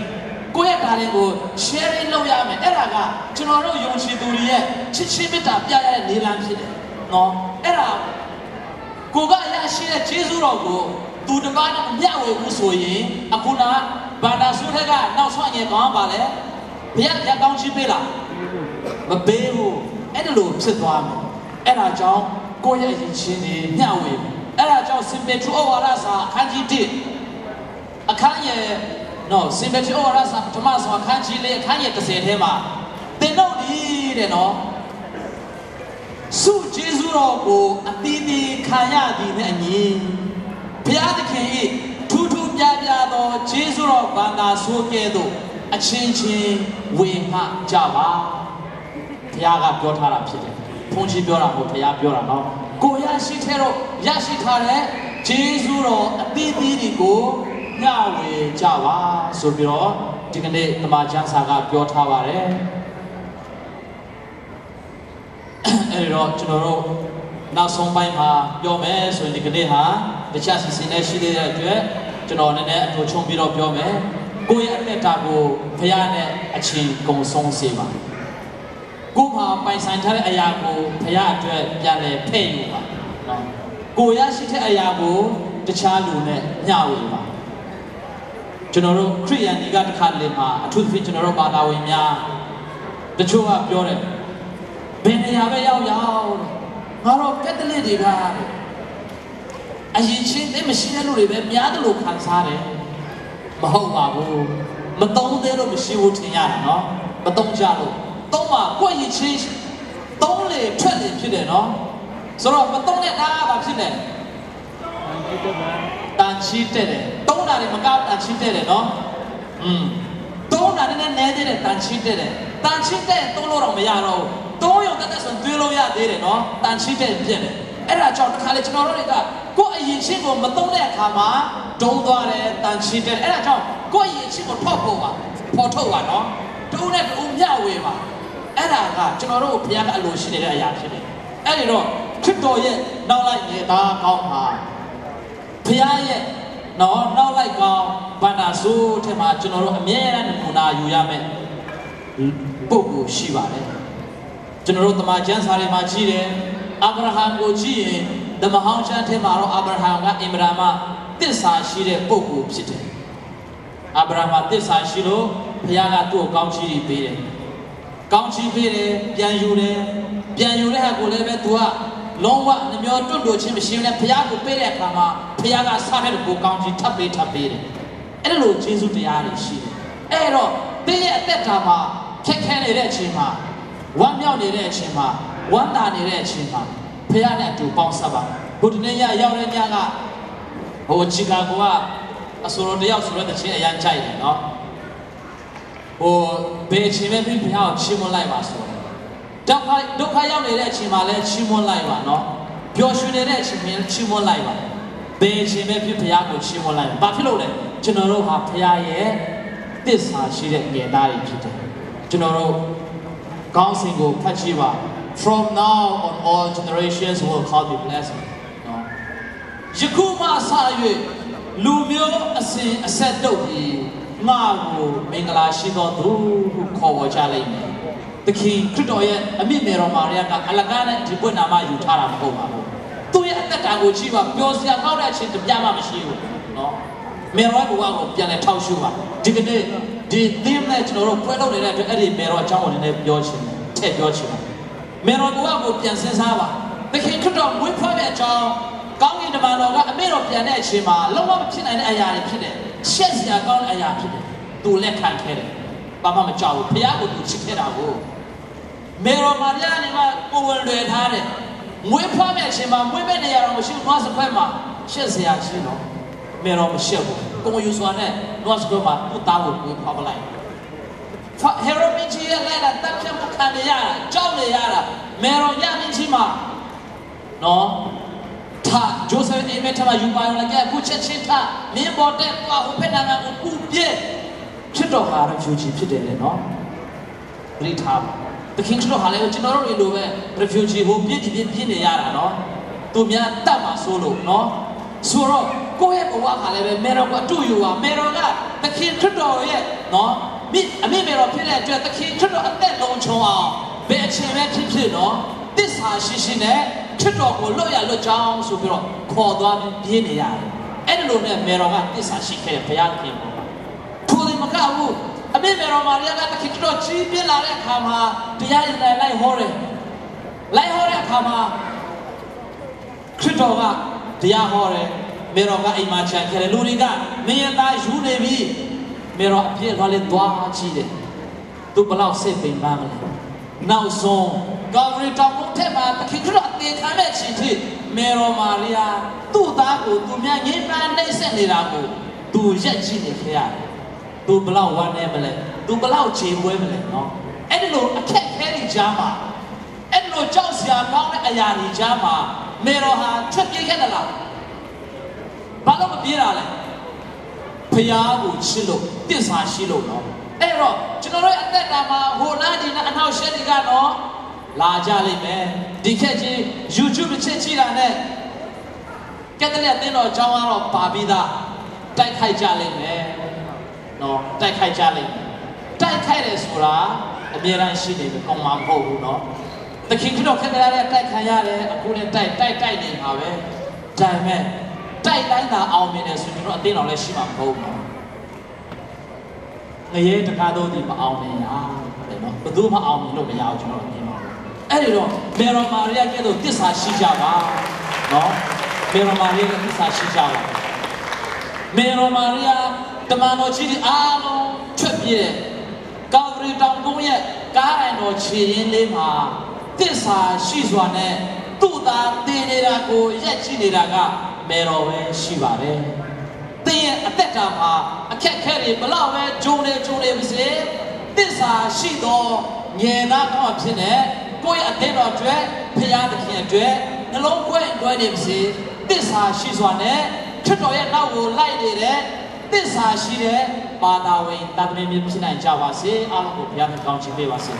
Speaker 1: ကိုယ့်ရဲ့ဒါတွေကို sharing လုပ်ရမယ်အဲ့ဒါကကျွန်တော်တို့ယုံကြည်သူတွေရဲ့ချစ်ချင်းမေတ္တာပြရတဲ့နေလမ်းဖြစ်တယ်နော်အဲ့ဒါကိုကရရှိတဲ့ကျေးဇူးတော်ကိုသူတစ်ပါးနဲ့မျှဝေမှုဆိုရင်အခုနဘာသာဆိုတဲ့ကနောက်ဆွညင်ကောင်းပါလေဘုရားရကောင်းချီးပေးလားမပေးဘူးအဲ့ဒါလို့ဖြစ်သွားမယ်အဲ့ဒါကြောင့်ကိုယ့်ရဲ့အရင်ချင်းတွေမျှဝေအဲ့ဒါကြောင့်စင်ပေထူဩဝါဒစာအခန်းကြီး1အခန်းရဲ့နော်စင်ပေထူဩဝါဒစာပထမဆုံးအခန်းကြီးလေးအခန်းရဲ့30ထဲမှာသင်တို့ဒီတဲ့နော်စုကျေးဇူးတော်ကိုအသီးသီးခံရသည်နဲ့အညီဘုရားသခင်၏ထူးထူးပြားပြားသောကျေးဇူးတော်ဘာသာဆိုကဲ့သို့အချင်းချင်းဝေငှကြပါဘုရားကပြောထားတာဖြစ်တယ်ဘုန်းကြီးပြောတာမဟုတ်ဘုရားပြောတာနော်ကိုရရှိတဲ့တော့ရရှိထားတဲ့ကျေးဇူးတော်အသီးသီးတွေကိုမျှဝေကြပါဆိုပြီးတော့ဒီကနေ့တမန်ကျမ်းစာကပြောထားပါတယ်အဲ့တော့ကျွန်တော်တို့နောက်ဆုံးပိုင်းမှာပြောမယ်ဆိုရင်ဒီကနေ့ဟာတခြားစီစဉ်နေရှိတဲ့အတွက်ကျွန်တော်နည်းနည်းအထူးချုံပြီးတော့ပြောမယ်ကိုယ့်ရဲ့အသက်တာကိုဘုရားနဲ့အချင်းကုန်ဆုံးစေပါကိုယ်မှာပိုင်ဆိုင်ထားတဲ့အရာကိုဘုရားအတွက်ပြန်လည်ဖဲ့ယူပါနော်ကိုယ်ရရှိတဲ့အရာကိုတခြားလူနဲ့မျှဝေပါကျွန်တော်တို့ခရိယန်တွေကတစ်ခါတလေမှာအထူးသဖြင့်ကျွန်တော်တို့ဘာသာဝင်များတချို့ကပြောတယ်ဘယ်နေရာပဲရောက်ငါတို့ကက်သလစ်တွေကအရင်ချင်းသိမရှိတဲ့လူတွေပဲများတယ်လို့ခံစားတယ်မဟုတ်ပါဘူးမတုံးသေးလို့မရှိဘူးထင်ရတယ်နော်မတုံးကြလို့သုံးပါကိုယ့်ရင်ချင်းသုံးလေထွက်လေဖြစ်တယ်နော်ဆိုတော့မတုံးတဲ့ဒါကဘာဖြစ်လဲတန်ချီတက်တယ်သုံးတာတွေမကောက်တန်ချီတက်တယ်နော်သုံးတာနဲ့နဲသေးတယ်တန်ချီတက်တယ်တန်ချီတက်သုံးလို့တော့မရတော့သုံးရုံတက်ဆိုတွေးလို့ရသေးတယ်နော်တန်ချီတက်ပြည့်တယ်အဲ့ဒါကြောင့်တစ်ခါလေကျွန်တော်တို့တွေကကိုယ့်အရင်ချင်းကိုမသုံးတဲ့အခါမှာဒုံသွားတယ်တန်ချီတက်အဲ့ဒါကြောင့်ကိုယ့်အရင်ချင်းကိုဖောက်ထုတ်ပါနော်တူနဲ့တူမျှဝေပါအဲ့ဒါကကျွန်တော်တို့ဘုရားကအလိုရှိနေတဲ့အရာဖြစ်တယ်အဲ့ဒီတော့ခရစ်တော်ရဲ့နောက်လိုက်နေတာကောင်းပါဘုရားရဲ့နောက်လိုက်ကောင်းဗန္ဒာဆိုးထဲမှာကျွန်တော်တို့အမြဲတမ်းနမူနာယူရမယ်ပုဂ္ဂိုလ်ရှိပါတယ်ကျွန်တော်တို့တမန်ကျမ်းစာတွေမှာကြည့်တယ်အာဗြဟံကိုကြည့်ရင်ဓမ္မဟောင်းကျမ်းထဲမှာတော့အာဗြဟံကအင်မရာမသစ္စာရှိတဲ့ပုဂ္ဂိုလ်ဖြစ်တယ်အာဗြဟံသစ္စာရှိလို့ဘုရားကသူ့ကိုကောင်းချီးပေးတယ်ကောင်းချီးပေးတယ်ပြန်ယူတဲ့ဟာကိုလည်းပဲသူကလုံးဝနှမျောတွန့်တိုခြင်းမရှိဘူးလေဘုရားကိုပေးတဲ့အခါမှာဘုရားကစားတဲ့ကိုကောင်းချီးထပ်ပေးတယ်အဲ့လိုကျေးဇူးတရားတွေရှိတယ်အဲ့တော့တင်းရဲ့အသက်တာမှာခက်ခဲနေတဲ့အချိန်မှာဝမ်းမြောက်နေတဲ့အချိန်မှာဝမ်းသာနေတဲ့အချိန်မှာဖခင်နဲ့အတူပေါင်းဆက်ပါဘုဒ္ဓနေ့ရောက်တဲ့ညကချီကာဂိုကအဆိုတော်တယောက်ဆိုတဲ့ချင်းအရန်ကြိုက်တယ်နော်ဘယ်အချိန်ပဲဖခင်ကိုချီးမွမ်းလိုက်ပါဆိုဒုက္ခရောက်နေတဲ့အချိန်မှာလည်းချီးမွမ်းလိုက်ပါနော်ပျော်ရွှင်နေတဲ့အချိန်မှာချီးမွမ်းလိုက်ပါဘယ်အချိန်ပဲဖခင်ကိုချီးမွမ်းလိုက်ဘာဖြစ်လို့လဲကျွန်တော်တို့ဟာဖခင်ရဲ့သစ္စာရှိတဲ့ငယ်သားတွေဖြစ်တယ်ကျွန်တော်တို့ကောင်းစဉ်ကိုဖတ်ကြည့်ပါ From now on all generations will call you blessed နော်ယခုမှစ၍လူမျိုးအစဉ်အဆက်တို့ပြီးငါ့ကိုမင်္ဂလာရှိသောသူဟုခေါ်ဝေါ်ကြလိမ့်မယ်သခင်ခရစ်တော်ရဲ့အမိမေတော်မာရိယကအလကားနဲ့ဒီပွင့်နာမယူထားတာမဟုတ်ပါဘူးသူ့ရဲ့အသက်တာကိုကြည့်ပါပျော်စရာကောင်းတဲ့အချိန်တပြမှမရှိဘူးနော်မေရောဘဝကိုပြန်လဲထောက်ရှုပါဒီကနေ့ဒီသင်းနဲ့ကျွန်တော်တို့ပွဲလုပ်နေတဲ့အတွက်အဲ့ဒီမေရောအကြောင်းကိုလည်းပြောချင်တယ်ထည့်ပြောချင်တယ်မေရောဘဝကိုပြန်စဉ်းစားပါသခင်ခရစ်တော်မွေးဖွားတဲ့အကြောင်းကောင်းကင်တမန်တော်ကအမေတော်ပြန်တဲ့အချိန်မှာလုံးဝမဖြစ်နိုင်တဲ့အရာတွေဖြစ်တယ်ရှက်စရာကောင်းတဲ့အရာဖြစ်တယ်သူလက်ခံခဲ့တယ်ဘာမှမကြောက်ဘူးဘုရားကိုသူချစ်ခဲ့တာကိုမေရောမာရိယနေမှာကိုယ်ဝင်လွယ်ထားတယ်မွေးဖွားတဲ့အချိန်မှာမွေးမဲ့နေရာတော့မရှိဘူးနွားစခွဲမှာရှက်စရာရှိတော့မေရောမရှက်ဘူးကိုယ်ယူစွာနဲ့နွားစခွဲမှာသူ့သားကိုဖွားပလိုက်ဟေရိုမင်းကြီးရဲ့လိုက်လာတပ်ဖြတ်မှုခံနေရတာကြောက်နေရတာမေရောရမင်းကြီးမှာနော်ထားဂျိုးဆယ်အိမ်မက်ထမယူပါရောလည်းအခုချက်ချင်းထားမင်းပေါ်တဲ့ပွားဟိုဖက်နာကိုပူပြည့်ဖြစ်တော့ဟာရဖြူကြီးဖြစ်တယ်လေနော်ပြိထားပါတခင်တို့ဟာလည်းကျွန်တော်တို့လိုပဲ refugee ဟိုပြည့်နေရတာနော်သူများတတ်မှာဆိုလို့နော်ဆိုတော့ ကိုယ့်ရဲ့ဘဝကလည်းပဲမေတော်ကအတူယူပါမေတော်ကသခင်ခရစ်တော်ရဲ့နော်အမေမေတော်ဖြစ်တဲ့အတွက်သခင်ခရစ်တော်အသက်လုံးချုံအောင်ဘယ်အချိန်ပဲဖြစ်ဖြစ်နော်သစ္စာရှိနဲ့ခရစ်တော်ကိုလွတ်ရလွတ်ကြောင်းဆိုပြီးတော့ခေါ်သွားပြီးပြင်းနေရတယ်အဲ့ဒီလိုနဲ့မေတော်ကသစ္စာရှိခဲ့တဲ့ဘုရားသခင်ပေါ့ထိုဒီမကဘူးအမေမေတော်မာရိယာကသခင်ခရစ်တော်ကြီးပြင်းလာတဲ့အခါမှာတရားရင်လိုက်ဟောတယ်လိုက်ဟောတဲ့အခါမှာခရစ်တော်ကတရားဟောတယ်မေတော်ကအိမ်မှာခြံခဲ့တယ်လူတွေကမင်းရဲ့သားယူနေပြီမေတော်အပြည့်သွားလဲသွားကြည့်တယ်သူဘလောက်စိတ်ပင်ပန်းမလဲနောက်ဆုံးကာဗရီတောင်ပေါ်ထက်မှာသခင်ခရစ်တော်အသေးခံတဲ့ချိန်ထိမေတော်မာရိယာသူ့သားကိုသူများငြိမ်းပန်းနှိမ့်ဆက်နေတာကိုသူရက်ကြည့်နေခဲ့ရတယ်သူဘလောက်ဝမ်းနေမလဲသူဘလောက်ခြေပွဲမလဲနော်အဲ့ဒီလိုအခက်ခဲတွေကြားမှာအဲ့ဒီလိုကြောက်စရာကောင်းတဲ့အရာတွေကြားမှာမေတော်ဟာထွက်ပြေးခဲ့တယ်လားဘာလို့မပြေးတာလဲဖျားကိုချစ်လို့တစ္ဆာရှိလို့နော်အဲ့တော့ကျွန်တော်တို့အသက်တာမှာဟိုလားဒီလားအနောက်ရှက်တွေကတော့လာကြလိမ့်မယ်ဒီခက်ကြီး YouTube တစ်ချက်ကြည့်တာနဲ့ကက်သလစ်အသင်းတော်အကြောင်းကတော့ပါပြီးသားတိုက်ခိုက်ကြလိမ့်မယ်နော်တိုက်ခိုက်ကြလိမ့်မယ်တိုက်ခိုက်တယ်ဆိုတာအမြဲတမ်းရှိနေတယ်ကောင်းမှာမဟုတ်ဘူးနော်သခင်ခရစ်တော်ခက်ကြတဲ့တိုက်ခံရတယ်အခုလည်းတိုက်နေမှာပဲဒါပေမဲ့တိုက်တိုင်းသာအောင်မြင်တယ်ဆိုရင်တော့အသင်းတော်လည်းရှိမှာမဟုတ်ဘူးငရဲတကားတော့ဒီမအောင်မြင်ရတဲ့နော်ဘယ်သူမှအောင်မြင်လို့မရအောင်ကျွန်တော်မြင်ပါဘူးအဲ့ဒီတော့မေတော်မာရိယာကဲ့သို့သစ္စာရှိကြပါနော်မေတော်မာရိယာကသစ္စာရှိကြပါမေတော်မာရိယာတမန်တော်ကြီးအားလုံးထွက်ပြေးတယ်ကာဗရီတောင်ကုန်းရဲ့ကားတိုင်တော်ခြေရင်းလေးမှာသစ္စာရှိစွာနဲ့သူ့သားတည်နေတာကိုရက်ကြည့်နေတာကမေတော်ပဲရှိပါတယ်သင်ရဲ့အသက်တာမှာအခက်ခဲတွေဘလောက်ပဲဂျုံနေပါစေသစ္စာရှိသောငယ်သားကောင်းဖြစ်တဲ့ကိုယ့်ရဲ့အသင်းတော်အတွက်ဖခင်သခင်အတွက်နှလုံးသွင်းနေပါစေသစ္စာရှိစွာနဲ့ခရစ်တော်ရဲ့နောက်ကိုလိုက်နေတဲ့သစ္စာရှိတဲ့ဘာသာဝင်တာသမီးမျိုးဖြစ်နိုင်ကြပါစေအားလုံးကိုဘုရားကောင်းချီးပေးပါစေ